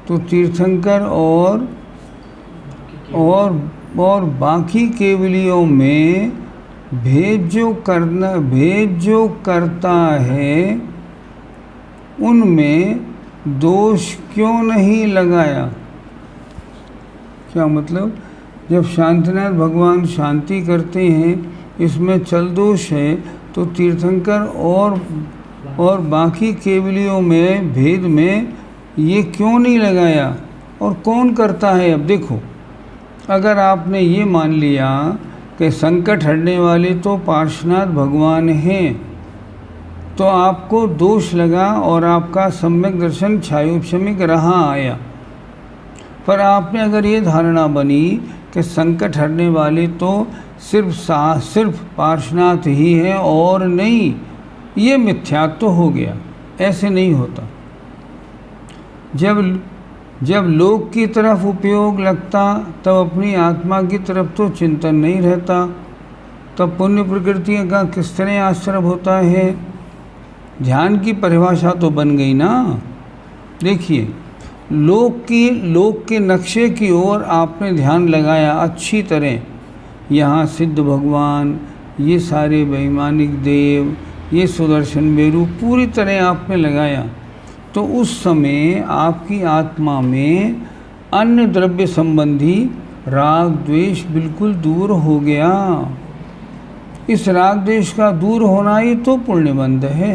तो तीर्थंकर और बाकी केवलियों में भेद जो करता है, उनमें दोष क्यों नहीं लगाया? क्या मतलब? जब शांतिनाथ भगवान शांति करते हैं, इसमें चल दोष है, तो तीर्थंकर और बाकी केवलियों में भेद में ये क्यों नहीं लगाया? और कौन करता है? अब देखो, अगर आपने ये मान लिया कि संकट हटने वाले तो पार्श्वनाथ भगवान हैं, तो आपको दोष लगा और आपका सम्यक दर्शन क्षायोपशमिक रहा आया। पर आपने अगर ये धारणा बनी कि संकट हटने वाले तो सिर्फ पार्श्वनाथ ही हैं और नहीं, ये मिथ्यात्व हो गया। ऐसे नहीं होता। जब लोक की तरफ उपयोग लगता, तब अपनी आत्मा की तरफ तो चिंतन नहीं रहता। तब पुण्य प्रकृति का किस तरह आश्रय होता है? ध्यान की परिभाषा तो बन गई ना। देखिए, लोक के नक्शे की ओर आपने ध्यान लगाया अच्छी तरह। यहाँ सिद्ध भगवान, ये सारे वैमानिक देव, ये सुदर्शन मेरु, पूरी तरह आपने लगाया, तो उस समय आपकी आत्मा में अन्य द्रव्य संबंधी राग द्वेष बिल्कुल दूर हो गया। इस राग द्वेष का दूर होना ही तो पुण्यबंध है।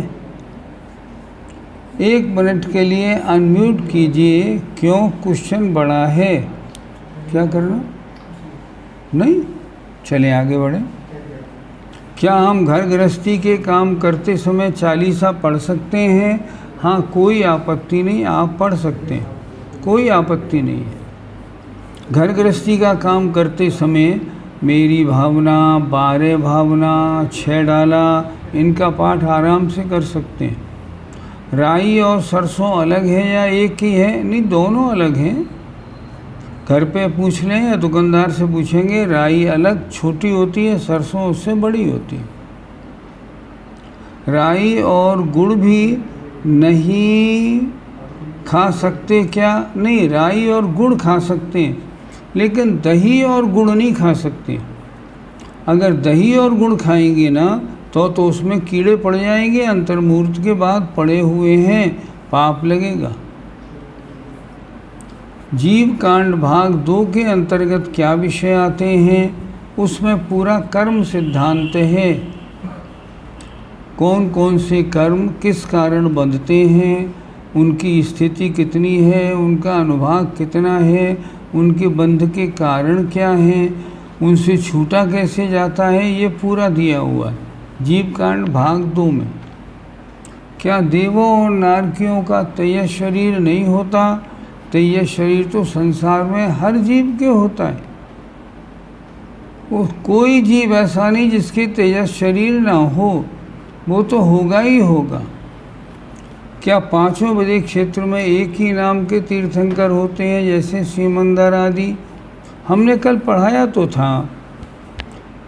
1 मिनट के लिए अनम्यूट कीजिए। क्यों? क्वेश्चन बड़ा है। क्या करना? नहीं? चले आगे बढ़े। क्या हम घर गृहस्थी के काम करते समय चालीसा पढ़ सकते हैं? हाँ, कोई आपत्ति नहीं, आप पढ़ सकते हैं, कोई आपत्ति नहीं है। घर गृहस्थी का काम करते समय मेरी भावना, 12 भावना, 6 डाला, इनका पाठ आराम से कर सकते हैं। राई और सरसों अलग है या एक ही है? नहीं, दोनों अलग हैं। घर पे पूछ लें या दुकानदार से पूछेंगे, राई अलग छोटी होती है, सरसों उससे बड़ी होती है। राई और गुड़ भी नहीं खा सकते क्या? नहीं, राई और गुड़ खा सकते हैं, लेकिन दही और गुड़ नहीं खा सकते। अगर दही और गुड़ खाएंगे ना, तो उसमें कीड़े पड़ जाएंगे, अंतर्मुहूर्त के बाद पड़े हुए हैं, पाप लगेगा। जीव कांड भाग 2 के अंतर्गत क्या विषय आते हैं? उसमें पूरा कर्म सिद्धांत है। कौन कौन से कर्म किस कारण बंधते हैं, उनकी स्थिति कितनी है, उनका अनुभाग कितना है, उनके बंध के कारण क्या हैं, उनसे छूटा कैसे जाता है, ये पूरा दिया हुआ है जीव कांड भाग 2 में। क्या देवों और नारकियों का तेजस शरीर नहीं होता? तेजस शरीर तो संसार में हर जीव के होता है। वो कोई जीव ऐसा नहीं जिसके तेजस शरीर ना हो, वो तो होगा ही होगा। क्या 5 विदेह क्षेत्र में एक ही नाम के तीर्थंकर होते हैं, जैसे सीमंदर आदि? हमने कल पढ़ाया तो था।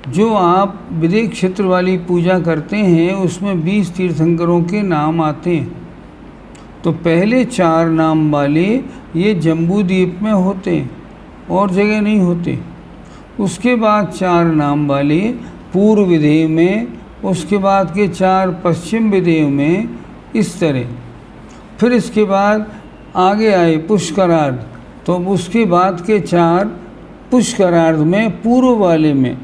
जो आप विदेह क्षेत्र वाली पूजा करते हैं, उसमें 20 तीर्थंकरों के नाम आते हैं। तो पहले 4 नाम वाले ये जम्बू द्वीप में होते हैं, और जगह नहीं होते। उसके बाद 4 नाम वाले पूर्व विदेह में, उसके बाद के 4 पश्चिम विदेह में, इस तरह। फिर इसके बाद आगे आए पुष्करार्ध, तो उसके बाद के 4 पुष्करार्ध में पूर्व वाले में,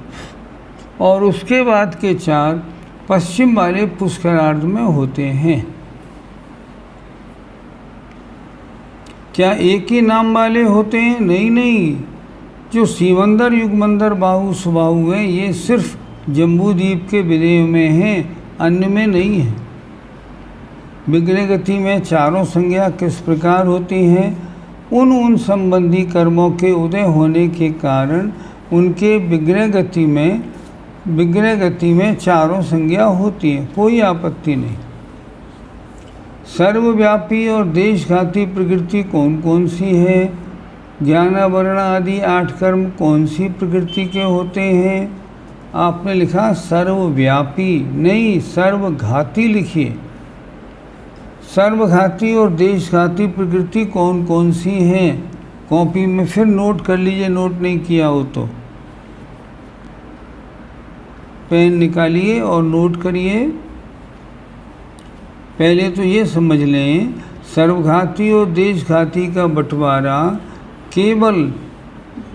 और उसके बाद के 4 पश्चिम वाले पुष्करार्ध में होते हैं। क्या एक ही नाम वाले होते हैं? नहीं नहीं, जो सीमंदर युगमंदर बाहु सुबाहु हैं, ये सिर्फ जम्बू द्वीप के विदेह में हैं, अन्य में नहीं है। विग्रह गति में चारों संज्ञा किस प्रकार होती हैं? उन संबंधी कर्मों के उदय होने के कारण उनके विग्रह गति में चारों संज्ञा होती है, कोई आपत्ति नहीं। सर्वव्यापी और देशघाती प्रकृति कौन कौन सी है? ज्ञानावरण आदि 8 कर्म कौन सी प्रकृति के होते हैं? आपने लिखा सर्वव्यापी, नहीं सर्वघाती लिखिए। सर्वघाती और देशघाती प्रकृति कौन कौन सी हैं? कॉपी में फिर नोट कर लीजिए, नोट नहीं किया हो तो पेन निकालिए और नोट करिए। पहले तो ये समझ लें, सर्वघाती और देशघाती का बंटवारा केवल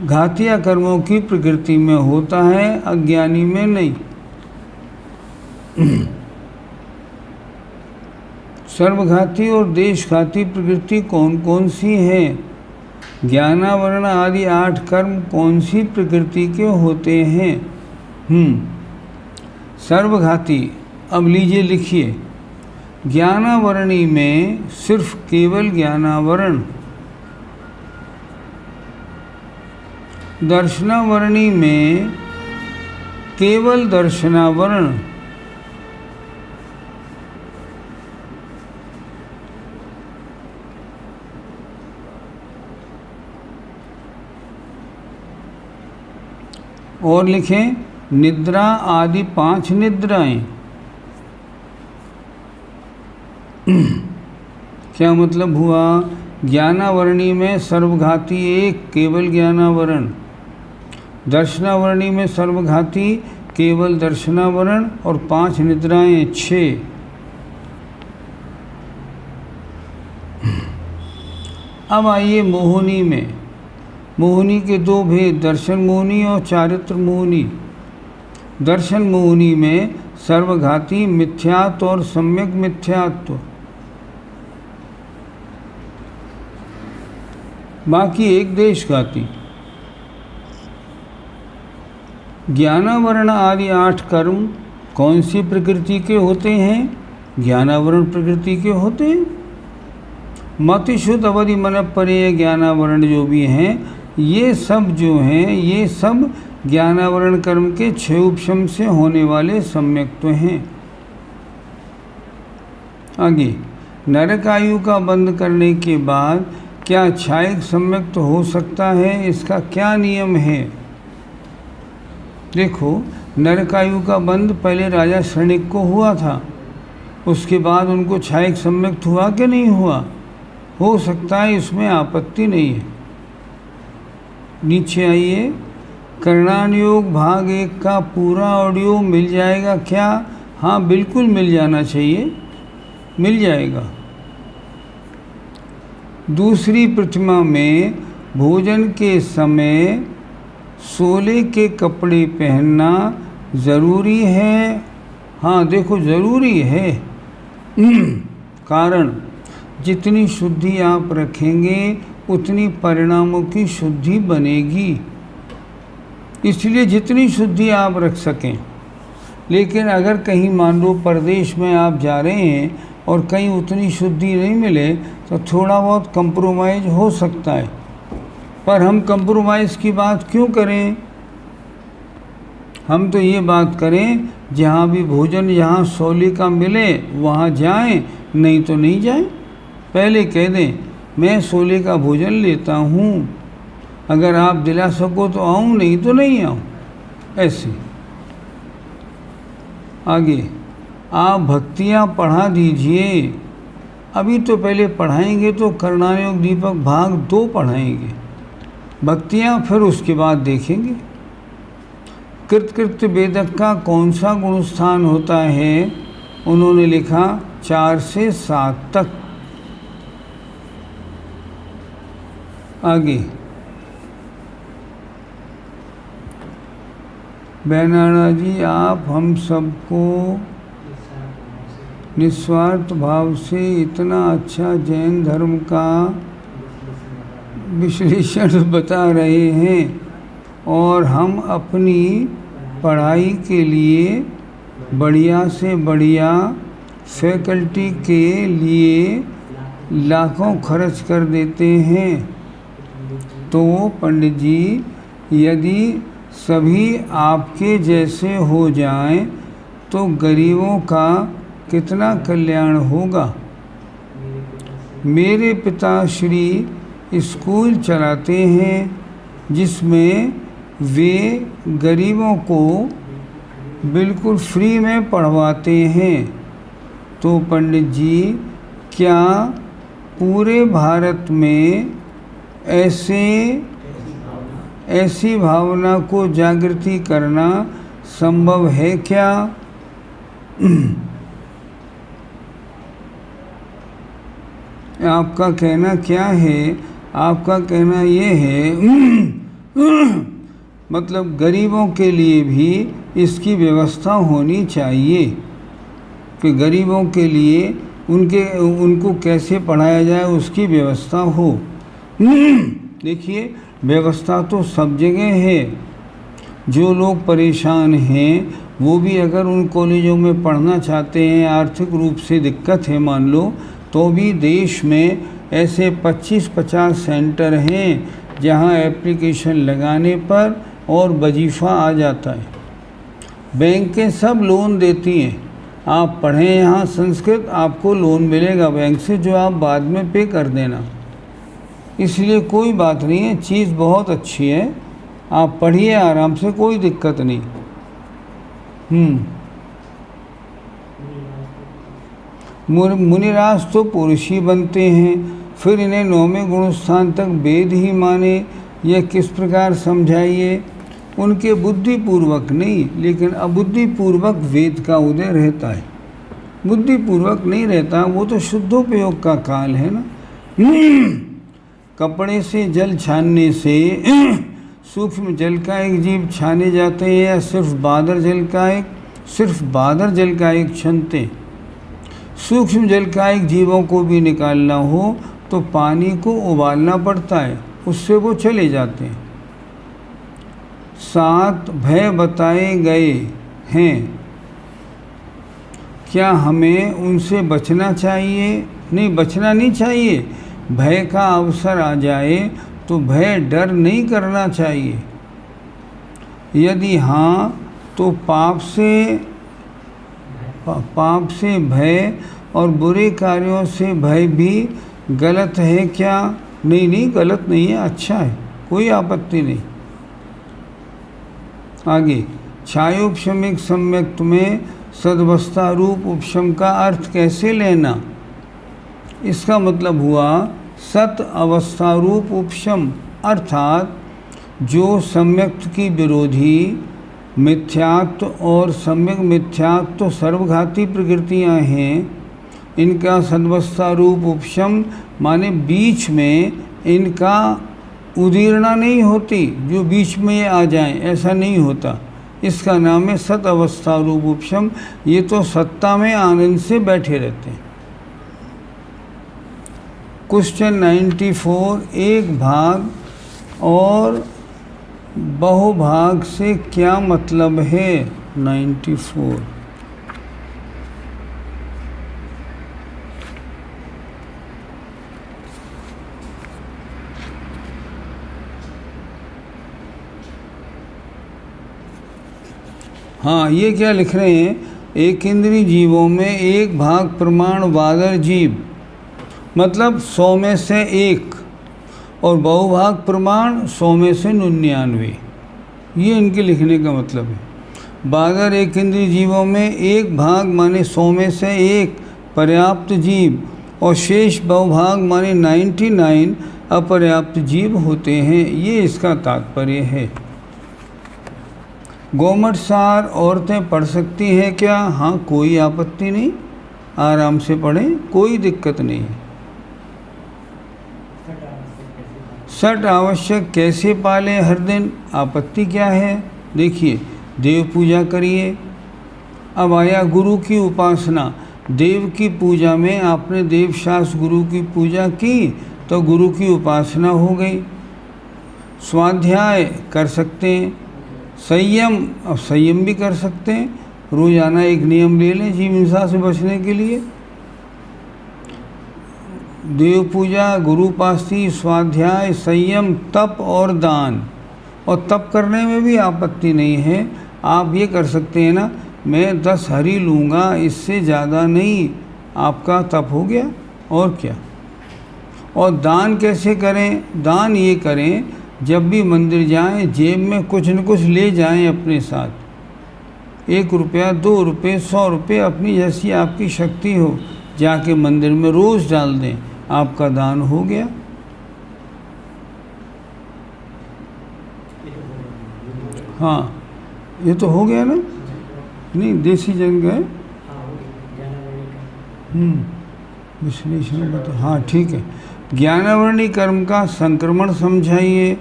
घातीय कर्मों की प्रकृति में होता है, अज्ञानी में नहीं। सर्वघाती और देशघाती प्रकृति कौन कौन सी है? ज्ञानावरण आदि 8 कर्म कौन सी प्रकृति के होते हैं? सर्वघाती, अब लीजिए लिखिए। ज्ञानावरणी में सिर्फ केवल ज्ञानावरण, दर्शनावरणी में केवल दर्शनावरण, और लिखें निद्रा आदि 5 निद्राएं। क्या मतलब हुआ? ज्ञानावरणी में सर्वघाती 1 केवल ज्ञानावरण, दर्शनावरणी में सर्वघाती केवल दर्शनावरण और 5 निद्राएं 6। अब आइए मोहिनी में। मोहिनी के 2 भेद, दर्शन मोहिनी और चारित्र मोहिनी। दर्शन मोहिनी में सर्वघाती मिथ्यात्व और सम्यक मिथ्यात्व, बाकी 1 देशघाती। ज्ञानावरण आदि 8 कर्म कौन सी प्रकृति के होते हैं? ज्ञानावरण प्रकृति के होते हैं। मति शुद्ध अवधि मन परे ज्ञानावरण जो भी हैं, ये सब जो हैं, ये सब ज्ञानावरण कर्म के 6 उपशम से होने वाले सम्यक्त्व हैं। आगे, नरक आयु का बंद करने के बाद क्या क्षायिक सम्यक्त हो सकता है? इसका क्या नियम है? देखो, नरकायु का बंद पहले राजा श्रेणिक को हुआ था, उसके बाद उनको क्षायिक सम्यक्त हुआ कि नहीं हुआ? हो सकता है, इसमें आपत्ति नहीं है। नीचे आइए, कर्णानुयोग भाग 1 का पूरा ऑडियो मिल जाएगा क्या? हाँ, बिल्कुल मिल जाना चाहिए, मिल जाएगा। दूसरी प्रतिमा में भोजन के समय सोले के कपड़े पहनना ज़रूरी है। हाँ देखो, ज़रूरी है। कारण जितनी शुद्धि आप रखेंगे उतनी परिणामों की शुद्धि बनेगी, इसलिए जितनी शुद्धि आप रख सकें। लेकिन अगर कहीं मान लो परदेश में आप जा रहे हैं और कहीं उतनी शुद्धि नहीं मिले तो थोड़ा बहुत कंप्रोमाइज़ हो सकता है, पर हम कंप्रोमाइज़ की बात क्यों करें? हम तो ये बात करें जहाँ भी भोजन जहाँ सोले का मिले वहाँ जाएं, नहीं तो नहीं जाएं। पहले कह दें मैं सोले का भोजन लेता हूँ, अगर आप दिला सको तो आऊँ, नहीं तो नहीं आऊँ, ऐसे। आगे, आप भक्तियाँ पढ़ा दीजिए। अभी तो पहले पढ़ाएंगे तो कर्णानुयोग दीपक भाग 2 पढ़ाएंगे, भक्तियाँ फिर उसके बाद देखेंगे। कृतकृत्य वेदक का कौन सा गुण स्थान होता है? उन्होंने लिखा 4 से 7 तक। आगे, बैनाना जी, आप हम सबको निस्वार्थ भाव से इतना अच्छा जैन धर्म का विश्लेषण बता रहे हैं और हम अपनी पढ़ाई के लिए बढ़िया से बढ़िया फैकल्टी के लिए लाखों खर्च कर देते हैं। तो पंडित जी, यदि सभी आपके जैसे हो जाएं तो गरीबों का कितना कल्याण होगा। मेरे पिता श्री स्कूल चलाते हैं जिसमें वे गरीबों को बिल्कुल फ्री में पढ़वाते हैं। तो पंडित जी, क्या पूरे भारत में ऐसी भावना को जागृति करना संभव है क्या? आपका कहना क्या है? आपका कहना ये है मतलब गरीबों के लिए भी इसकी व्यवस्था होनी चाहिए कि गरीबों के लिए उनको कैसे पढ़ाया जाए उसकी व्यवस्था हो। देखिए, व्यवस्था तो सब जगह है। जो लोग परेशान हैं वो भी अगर उन कॉलेजों में पढ़ना चाहते हैं, आर्थिक रूप से दिक्कत है मान लो, तो भी देश में ऐसे 25-50 सेंटर हैं जहां एप्लीकेशन लगाने पर और वजीफ़ा आ जाता है। बैंकें सब लोन देती हैं। आप पढ़ें यहाँ संस्कृत, आपको लोन मिलेगा बैंक से, जो आप बाद में पे कर देना। इसलिए कोई बात नहीं है, चीज़ बहुत अच्छी है। आप पढ़िए आराम से, कोई दिक्कत नहीं। मुनिराज तो पुरुष ही बनते हैं, फिर इन्हें 9वें गुणस्थान तक वेद ही माने, यह किस प्रकार समझाइए? उनके बुद्धिपूर्वक नहीं, लेकिन अबुद्धिपूर्वक वेद का उदय रहता है। बुद्धिपूर्वक नहीं रहता, वो तो शुद्धोपयोग का काल है ना। कपड़े से जल छानने से सूक्ष्म जल का एक जीव छाने जाते हैं या सिर्फ बादर जल का एक छनते? सूक्ष्म जल का एक जीवों को भी निकालना हो तो पानी को उबालना पड़ता है, उससे वो चले जाते हैं। 7 भय बताए गए हैं, क्या हमें उनसे बचना चाहिए? नहीं, बचना नहीं चाहिए। भय का अवसर आ जाए तो भय डर नहीं करना चाहिए। यदि हाँ, तो पाप से भय और बुरे कार्यों से भय भी गलत है क्या? नहीं, गलत नहीं है, अच्छा है, कोई आपत्ति नहीं। आगे, छायोपशमिक सम्यक्त में सदवस्था रूप उपशम का अर्थ कैसे लेना? इसका मतलब हुआ सत अवस्था रूप उपशम, अर्थात जो सम्यक्त की विरोधी मिथ्यात्व और सम्यक मिथ्यात्व सर्वघाती प्रकृतियां हैं, इनका सदवस्था रूप उपशम माने बीच में इनका उदीर्णा नहीं होती, जो बीच में आ जाएं, ऐसा नहीं होता। इसका नाम है सत अवस्था रूप उपशम। ये तो सत्ता में आनंद से बैठे रहते हैं। क्वेश्चन 94, एक भाग और बहुभाग से क्या मतलब है? 94। हाँ, ये क्या लिख रहे हैं? एक इंद्रिय जीवों में एक भाग प्रमाण वादर जीव, मतलब 100 में से 1, और बहुभाग प्रमाण 100 में से 99। ये इनके लिखने का मतलब है। बादर एक इंद्रिय जीवों में एक भाग माने 100 में से 1 पर्याप्त जीव, और शेष बहुभाग माने 99 अपर्याप्त जीव होते हैं। ये इसका तात्पर्य है। गोमठ सार औरतें पढ़ सकती हैं क्या? हाँ, कोई आपत्ति नहीं, आराम से पढ़ें, कोई दिक्कत नहीं है। सट आवश्यक कैसे पालें हर दिन? आपत्ति क्या है? देखिए, देव पूजा करिए। अब आया गुरु की उपासना। देव की पूजा में आपने देवशास्त्र गुरु की पूजा की तो गुरु की उपासना हो गई। स्वाध्याय कर सकते हैं। संयम, अब संयम भी कर सकते हैं। रोजाना एक नियम ले लें जीव हिंसा से बचने के लिए। देव पूजा, गुरुपास्ती, स्वाध्याय, संयम, तप और दान। और तप करने में भी आपत्ति नहीं है। आप ये कर सकते हैं ना, मैं 10 हरी लूँगा, इससे ज़्यादा नहीं, आपका तप हो गया। और क्या, और दान कैसे करें? दान ये करें, जब भी मंदिर जाएं जेब में कुछ न कुछ ले जाएं अपने साथ। 1 रुपया, 2 रुपये, 100 रुपये, अपनी जैसी आपकी शक्ति हो, जाके मंदिर में रोज़ डाल दें, आपका दान हो गया। हाँ, ये तो हो गया ना? नहीं, देसी जंग है। विश्लेषण बता। हाँ ठीक है। ज्ञानवर्णी कर्म का संक्रमण समझाइए।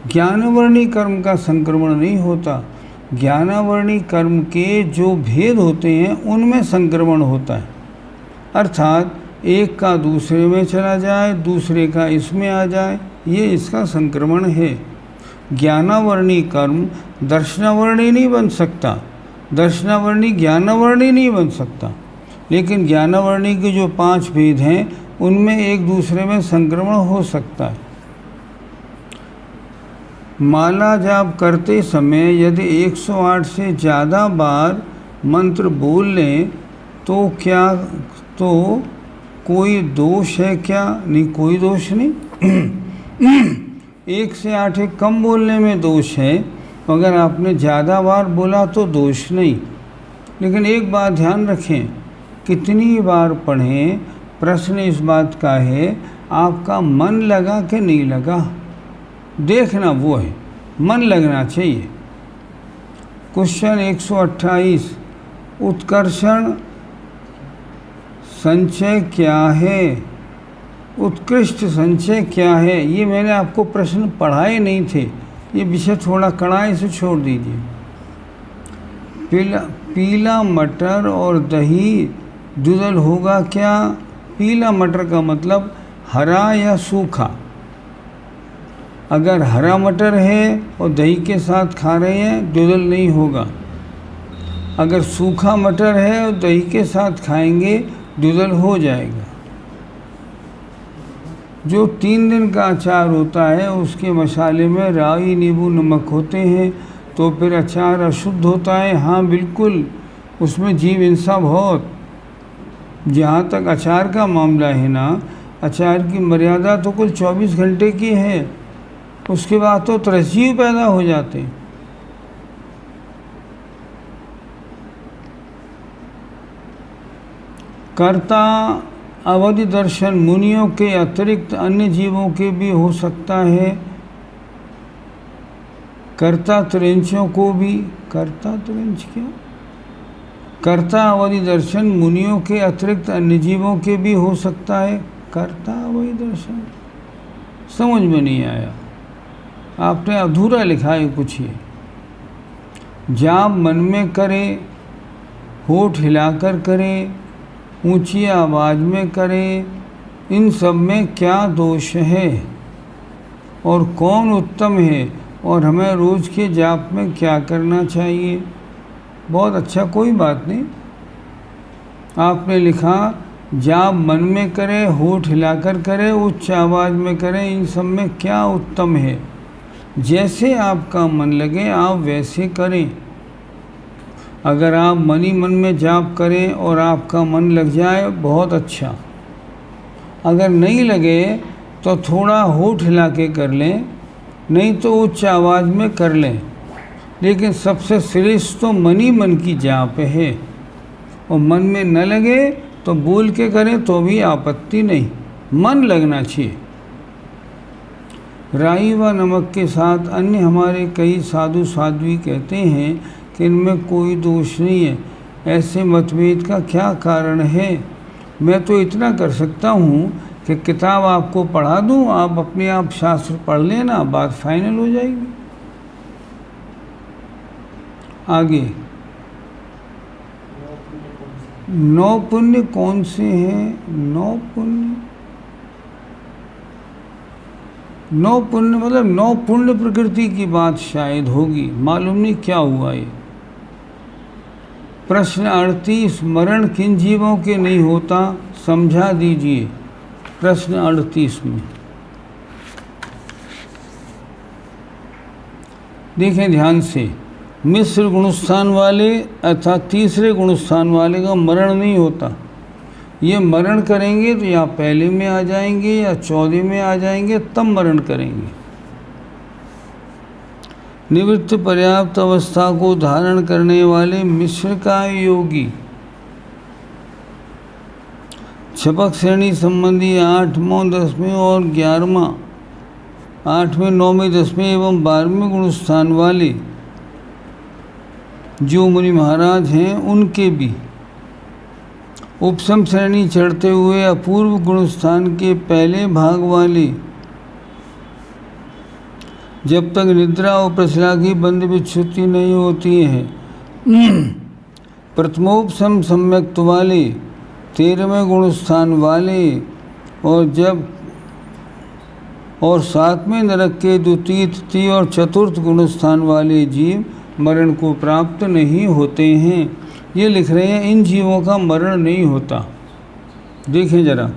ज्ञानवर्णी कर्म का संक्रमण नहीं होता। ज्ञानावर्णी कर्म के जो भेद होते हैं उनमें संक्रमण होता है, अर्थात एक का दूसरे में चला जाए, दूसरे का इसमें आ जाए, ये इसका संक्रमण है। ज्ञानावर्णी कर्म दर्शनावर्णी नहीं बन सकता, दर्शनावर्णी ज्ञानावर्णी नहीं बन सकता, लेकिन ज्ञानावर्णी के जो 5 भेद हैं उनमें एक दूसरे में संक्रमण हो सकता है। माला जाप करते समय यदि 108 से ज़्यादा बार मंत्र बोल लें तो क्या, तो कोई दोष है क्या? नहीं, कोई दोष नहीं। 1 से 8 कम बोलने में दोष है, अगर आपने ज़्यादा बार बोला तो दोष नहीं। लेकिन एक बात ध्यान रखें, कितनी बार पढ़ें, प्रश्न इस बात का है आपका मन लगा कि नहीं लगा, देखना वो है, मन लगना चाहिए। क्वेश्चन 128, उत्कर्षण संचय क्या है? उत्कृष्ट संचय क्या है? ये मैंने आपको प्रश्न पढ़ाए नहीं थे, ये विषय थोड़ा कड़ा है, इसे छोड़ दीजिए। पीला मटर और दही दुदल होगा क्या? पीला मटर का मतलब हरा या सूखा। अगर हरा मटर है और दही के साथ खा रहे हैं, दुदल नहीं होगा। अगर सूखा मटर है और दही के साथ खाएंगे, दुदल हो जाएगा। जो 3 दिन का अचार होता है उसके मसाले में राई, नींबू, नमक होते हैं, तो फिर अचार अशुद्ध होता है? हाँ बिल्कुल, उसमें जीव हिंसा बहुत। जहाँ तक अचार का मामला है ना, अचार की मर्यादा तो कुल 24 घंटे की है, उसके बाद तो त्रसीव पैदा हो जाते हैं। कर्ता अवधि दर्शन मुनियों के अतिरिक्त अन्य जीवों के भी हो सकता है। कर्ता त्रिंचों को भी, कर्ता त्रिंच क्या? कर्ता अवधि दर्शन मुनियों के अतिरिक्त अन्य जीवों के भी हो सकता है। कर्ता अवधि दर्शन समझ में नहीं आया, आपने अधूरा लिखा है कुछ। ये जाप मन में करे, होठ हिलाकर करे, ऊंची आवाज़ में करें, इन सब में क्या दोष है और कौन उत्तम है, और हमें रोज़ के जाप में क्या करना चाहिए? बहुत अच्छा, कोई बात नहीं। आपने लिखा जाप मन में करें, होठ हिलाकर करें, उच्च आवाज़ में करें, इन सब में क्या उत्तम है? जैसे आपका मन लगे आप वैसे करें। अगर आप मन ही मन में जाप करें और आपका मन लग जाए, बहुत अच्छा। अगर नहीं लगे तो थोड़ा होठ हिला के कर लें, नहीं तो उच्च आवाज़ में कर लें, लेकिन सबसे श्रेष्ठ तो मन ही मन की जाप है। और मन में न लगे तो बोल के करें तो भी आपत्ति नहीं, मन लगना चाहिए। राई व नमक के साथ अन्य हमारे कई साधु साध्वी कहते हैं कि इनमें कोई दोष नहीं है। ऐसे मतभेद का क्या कारण है? मैं तो इतना कर सकता हूँ कि किताब आपको पढ़ा दूँ, आप अपने आप शास्त्र पढ़ लेना, बात फाइनल हो जाएगी। आगे 9 पुण्य कौन से हैं? 9 पुण्य, 9 पुण्य मतलब 9 पुण्य प्रकृति की बात शायद होगी, मालूम नहीं क्या हुआ ये। प्रश्न 38, मरण किन जीवों के नहीं होता, समझा दीजिए। प्रश्न 38 में देखें ध्यान से, मिश्र गुणस्थान वाले अर्थात तीसरे गुणस्थान वाले का मरण नहीं होता। ये मरण करेंगे तो या पहले में आ जाएंगे या 14 में आ जाएंगे, तब मरण करेंगे। निवृत्त पर्याप्त अवस्था को धारण करने वाले मिश्र का योगी छपक श्रेणी संबंधी 8वें 10वें और 11वां 8वें 9वें 10वें एवं 12वें गुण स्थान वाले जो मुनि महाराज हैं उनके भी उपसम श्रेणी चढ़ते हुए अपूर्व गुण स्थान के पहले भाग वाले जब तक निद्रा और प्रसला की बंद विच्छुति नहीं होती है प्रथमोपसम सम्यक्त वाले 13वें गुण स्थान वाले और 7वें नरक के द्वितीय तृतीय और चतुर्थ गुण स्थान वाले जीव मरण को प्राप्त नहीं होते हैं। ये लिख रहे हैं इन जीवों का मरण नहीं होता। देखें जरा,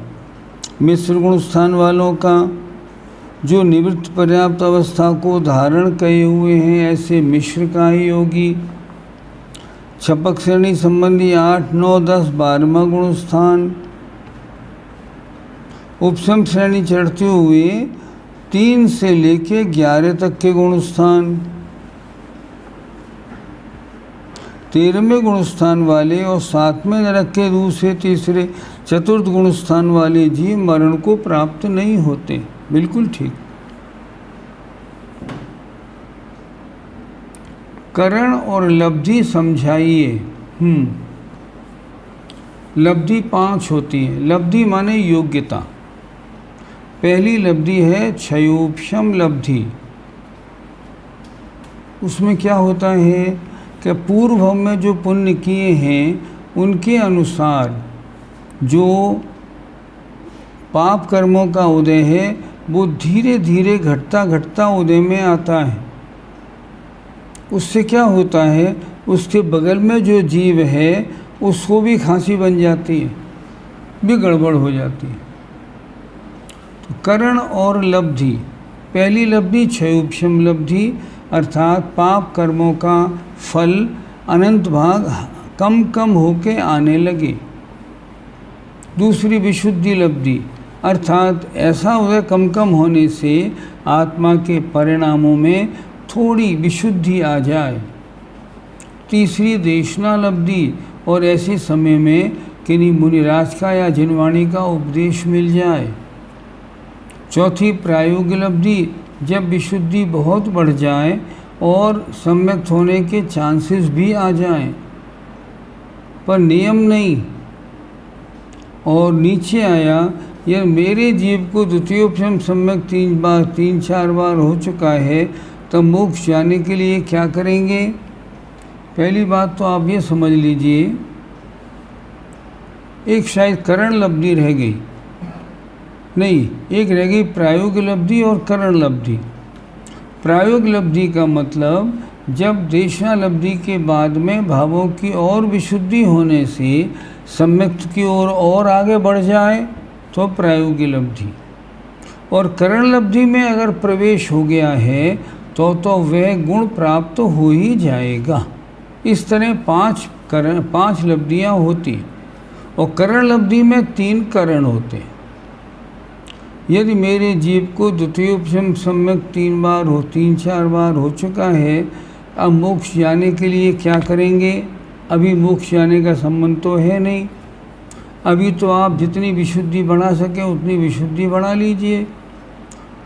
मिश्र गुण स्थान वालों का जो निवृत्त पर्याप्त अवस्था को धारण किए हुए हैं, ऐसे मिश्र का ही योगी छपक श्रेणी संबंधी 8, 9, 10, 12वां गुण स्थान उपसम श्रेणी चढ़ते हुए 3 से लेके 11 तक के गुण स्थान 13वें गुण स्थान वाले और 7वें नरक के दूसरे तीसरे चतुर्थ गुण स्थान वाले जीव मरण को प्राप्त नहीं होते। बिल्कुल ठीक। करण और लब्धि समझाइए। लब्धि 5 होती है। लब्धि माने योग्यता। पहली लब्धि है क्षयोपशम लब्धि। उसमें क्या होता है कि पूर्व में जो पुण्य किए हैं उनके अनुसार जो पाप कर्मों का उदय है वो धीरे धीरे घटता घटता उदय में आता है। उससे क्या होता है, उसके बगल में जो जीव है उसको भी खांसी बन जाती है, भी गड़बड़ हो जाती है। तो करण और लब्धि, पहली लब्धि क्षयोपशम लब्धि अर्थात पाप कर्मों का फल अनंत भाग कम कम होके आने लगे। दूसरी विशुद्धि लब्धि अर्थात ऐसा उदय कम कम होने से आत्मा के परिणामों में थोड़ी विशुद्धि आ जाए। तीसरी देशना लब्धि और ऐसे समय में किन्हीं मुनिराज का या जिनवाणी का उपदेश मिल जाए। चौथी प्रायोगिक लब्धि, जब विशुद्धि बहुत बढ़ जाए और सम्यक्त होने के चांसेस भी आ जाएं, पर नियम नहीं। और नीचे आया, यह मेरे जीव को द्वितीयोपशम सम्यक 3-4 बार हो चुका है, तब मोक्ष जाने के लिए क्या करेंगे। पहली बात तो आप ये समझ लीजिए, एक शायद करण लब्धि रह गई, नहीं, एक रह गई प्रायोगिक लब्धि और करण लब्धि। प्रायोगिक लब्धि का मतलब जब देशना लब्धि के बाद में भावों की और विशुद्धि होने से सम्यक्त की ओर और आगे बढ़ जाए तो प्रायोगिक लब्धि। और करण लब्धि में अगर प्रवेश हो गया है तो वह गुण प्राप्त हो ही जाएगा। इस तरह 5 लब्धियाँ होती, और करण लब्धि में 3 करण होते। यदि मेरे जीव को द्वितीयोपशम सम्यक 3-4 बार हो चुका है, अब मोक्ष जाने के लिए क्या करेंगे। अभी मोक्ष जाने का संबंध तो है नहीं, अभी तो आप जितनी विशुद्धि बढ़ा सकें उतनी विशुद्धि बढ़ा लीजिए।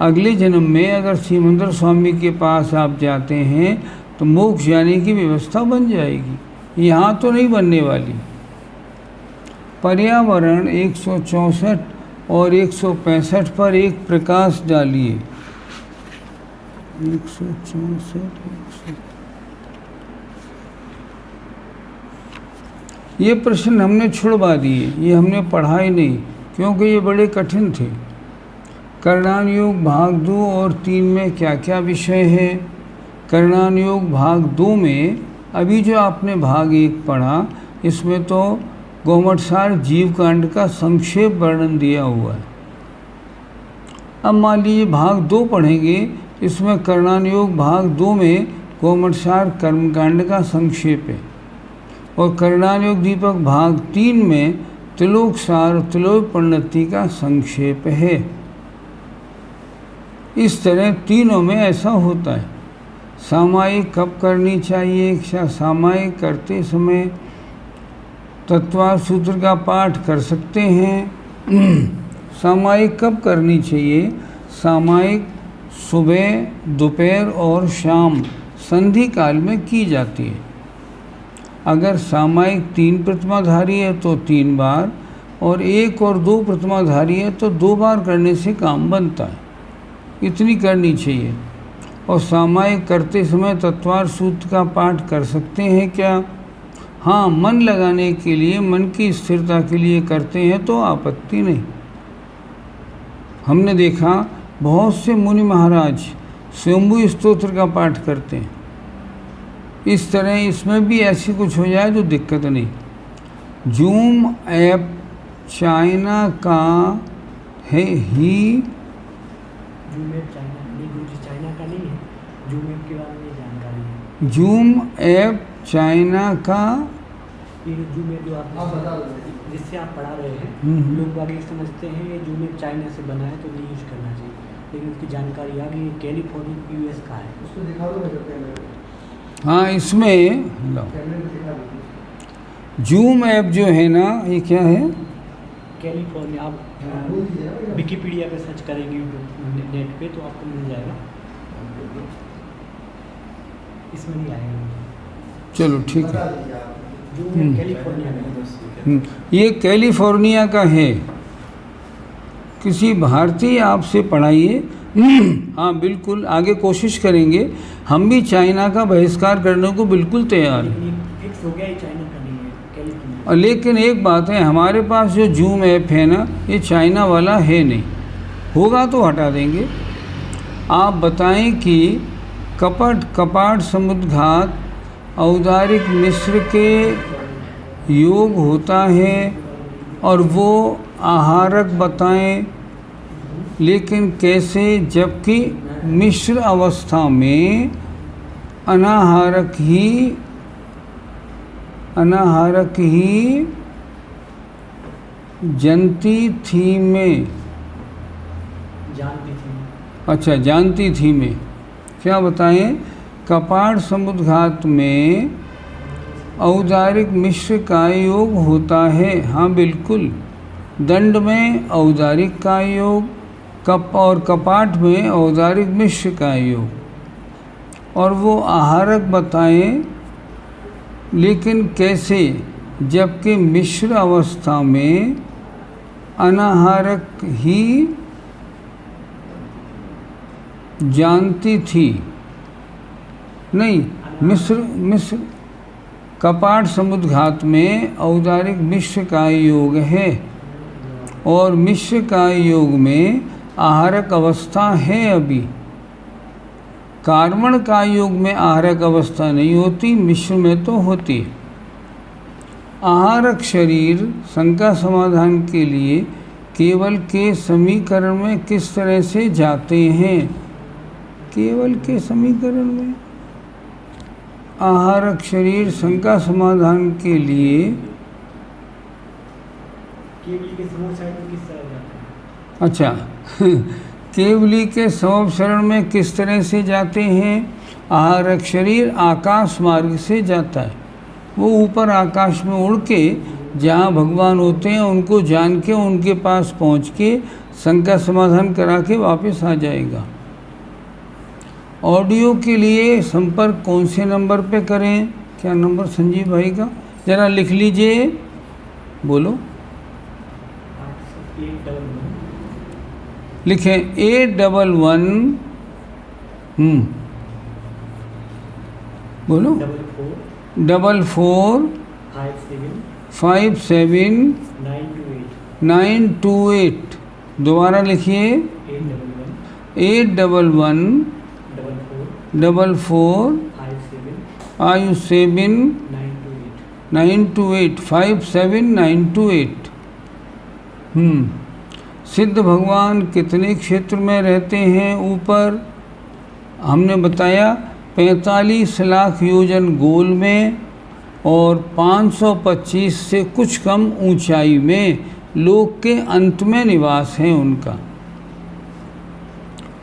अगले जन्म में अगर सिमंदर स्वामी के पास आप जाते हैं तो मोक्ष जाने की व्यवस्था बन जाएगी, यहाँ तो नहीं बनने वाली। पर्यावरण 164 और 165 पर एक प्रकाश डालिए। 164 ये प्रश्न हमने छुड़वा दिए, ये हमने पढ़ा ही नहीं क्योंकि ये बड़े कठिन थे। करणान योग भाग 2 और 3 में क्या क्या विषय है। करणान योग भाग 2 में अभी जो आपने भाग 1 पढ़ा, इसमें तो गोमठसार जीव कांड का संक्षेप वर्णन दिया हुआ है। अब मान लीजिए भाग 2 पढ़ेंगे, इसमें करणान योग भाग 2 में गोमठसार कर्मकांड का संक्षेप है, और करणान योग दीपक भाग 3 में त्रिलोकसार त्रिलोक परिणति का संक्षेप है। इस तरह तीनों में ऐसा होता है। सामायिक कब करनी चाहिए? क्या सामायिक करते समय तत्वार सूत्र का पाठ कर सकते हैं? सामायिक कब करनी चाहिए? सामायिक सुबह, दोपहर और शाम संधि काल में की जाती है। अगर सामायिक 3 प्रतिमाधारी है तो 3 बार, और 1 और 2 प्रतिमाधारी है तो 2 बार करने से काम बनता है। इतनी करनी चाहिए। और सामायिक करते समय तत्वार सूत्र का पाठ कर सकते हैं क्या? हाँ, मन लगाने के लिए, मन की स्थिरता के लिए करते हैं तो आपत्ति नहीं। हमने देखा बहुत से मुनि महाराज स्वयंभू स्तोत्र का पाठ करते हैं। इस तरह इसमें भी ऐसी कुछ हो जाए तो दिक्कत नहीं। जूम ऐप चाइना का है ही। जूम ऐप चाइना का नहीं है, जूम ऐप के बारे में जानकारी है। जूम ऐप चाइना का, ये जूम ऐप जो आप जिससे आप पढ़ा रहे हैं, लोग बाग ये समझते हैं ये जूम ऐप चाइना से बना है तो नहीं यूज करना चाहिए, लेकिन उसकी जानकारी आ गई कैलिफोर्निया यूएस का है। उसको दिखा दो। हाँ, इसमें जूम ऐप जो है ना, ये क्या है? कैलिफोर्निया। आप विकिपीडिया पे सर्च करेंगे नेट पे तो आपको मिल जाएगा, इसमें नहीं आएगा। चलो ठीक है। जूम कैलिफोर्निया में। ये कैलिफोर्निया का है। किसी भारतीय आपसे पढ़ाइए। हाँ बिल्कुल, आगे कोशिश करेंगे। हम भी चाइना का बहिष्कार करने को बिल्कुल तैयार हैं। फिक्स हो गया ही, चाइना का नहीं है, कैलिफोर्निया। लेकिन एक बात है, हमारे पास जो जूम ऐप है ना, ये चाइना वाला है नहीं। होगा तो हटा देंगे। आप बताएं कि कपाट समुद्घात औदारिक मिश्र के योग होता है और वो आहारक बताएं, लेकिन कैसे? जबकि मिश्र अवस्था में अनाहारक ही जनती थी में। जानती थी। अच्छा, जानती थी में क्या बताएं? कपाट समुद्घात में औदारिक मिश्र का योग होता है। हाँ बिल्कुल। दंड में औदारिक का योग, और कपाट में औदारिक मिश्र का योग, और वो आहारक बताएं, लेकिन कैसे? जबकि मिश्र अवस्था में अनाहारक ही जानती थी। नहीं, मिश्र कपाट समुद्घात में औदारिक मिश्र का योग है, और मिश्र का योग में आहारक अवस्था है। अभी कार्बन का योग में आहारक अवस्था नहीं होती, मिश्र में तो होती है। आहारक शरीर शंका समाधान के लिए केवल के समीकरण में किस तरह से जाते हैं? केवल के समीकरण में आहारक शरीर शंका समाधान के लिए केवली के समोपसरण में किस तरह जाते हैं? अच्छा केवली के समोपसरण में किस तरह से जाते हैं? आहारक शरीर आकाश मार्ग से जाता है। वो ऊपर आकाश में उड़ के जहाँ भगवान होते हैं उनको जान के उनके पास पहुँच के शंका समाधान करा के वापस आ जाएगा। ऑडियो के लिए संपर्क कौन से नंबर पे करें? क्या नंबर संजीव भाई का ज़रा लिख लीजिए, बोलो। लिखें 811 बोलो 44 57 928। दोबारा लिखिए 811 44 57 928 57928। सिद्ध भगवान कितने क्षेत्र में रहते हैं? ऊपर हमने बताया 45 लाख योजन गोल में, और 525 से कुछ कम ऊंचाई में लोक के अंत में निवास है उनका।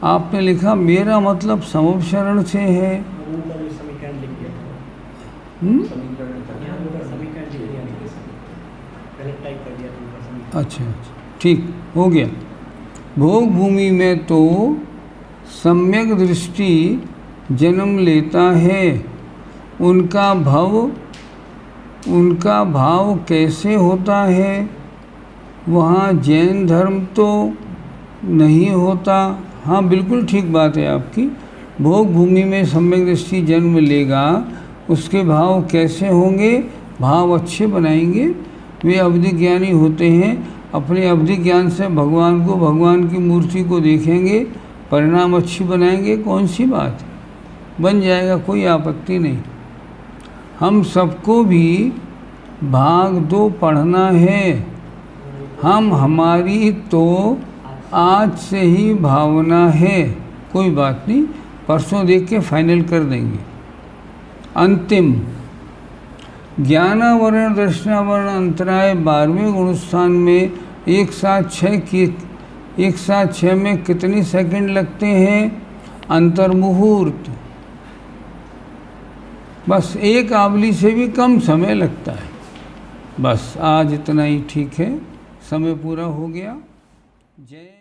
आपने लिखा मेरा मतलब समवशरण से है। ऊपर ये समीकरण लिख दिया था। यहाँ ऊपर समीकरण लिख दिया था, गलत टाइप कर दिया था ऊपर समीकरण। अच्छा अच्छा, ठीक हो गया। भोग भूमि में तो सम्यक दृष्टि जन्म लेता है। उनका भाव कैसे होता है? वहाँ जैन धर्म तो नहीं होता। हाँ बिल्कुल ठीक बात है आपकी। भोग भूमि में सम्यक दृष्टि जन्म लेगा, उसके भाव कैसे होंगे? भाव अच्छे बनाएंगे। वे अवधि ज्ञानी होते हैं, अपने अवधि ज्ञान से भगवान को, भगवान की मूर्ति को देखेंगे, परिणाम अच्छी बनाएंगे। कौन सी बात है, बन जाएगा, कोई आपत्ति नहीं। हम सबको भी भाग 2 पढ़ना है। हमारी तो आज से ही भावना है, कोई बात नहीं, परसों देख के फाइनल कर देंगे। अंतिम ज्ञानावरण दर्शनावरण अंतराय 12वें गुणस्थान में एक साथ 6 में कितनी सेकंड लगते हैं? अंतर्मुहूर्त, बस एक आवली से भी कम समय लगता है। बस आज इतना ही ठीक है, समय पूरा हो गया। जय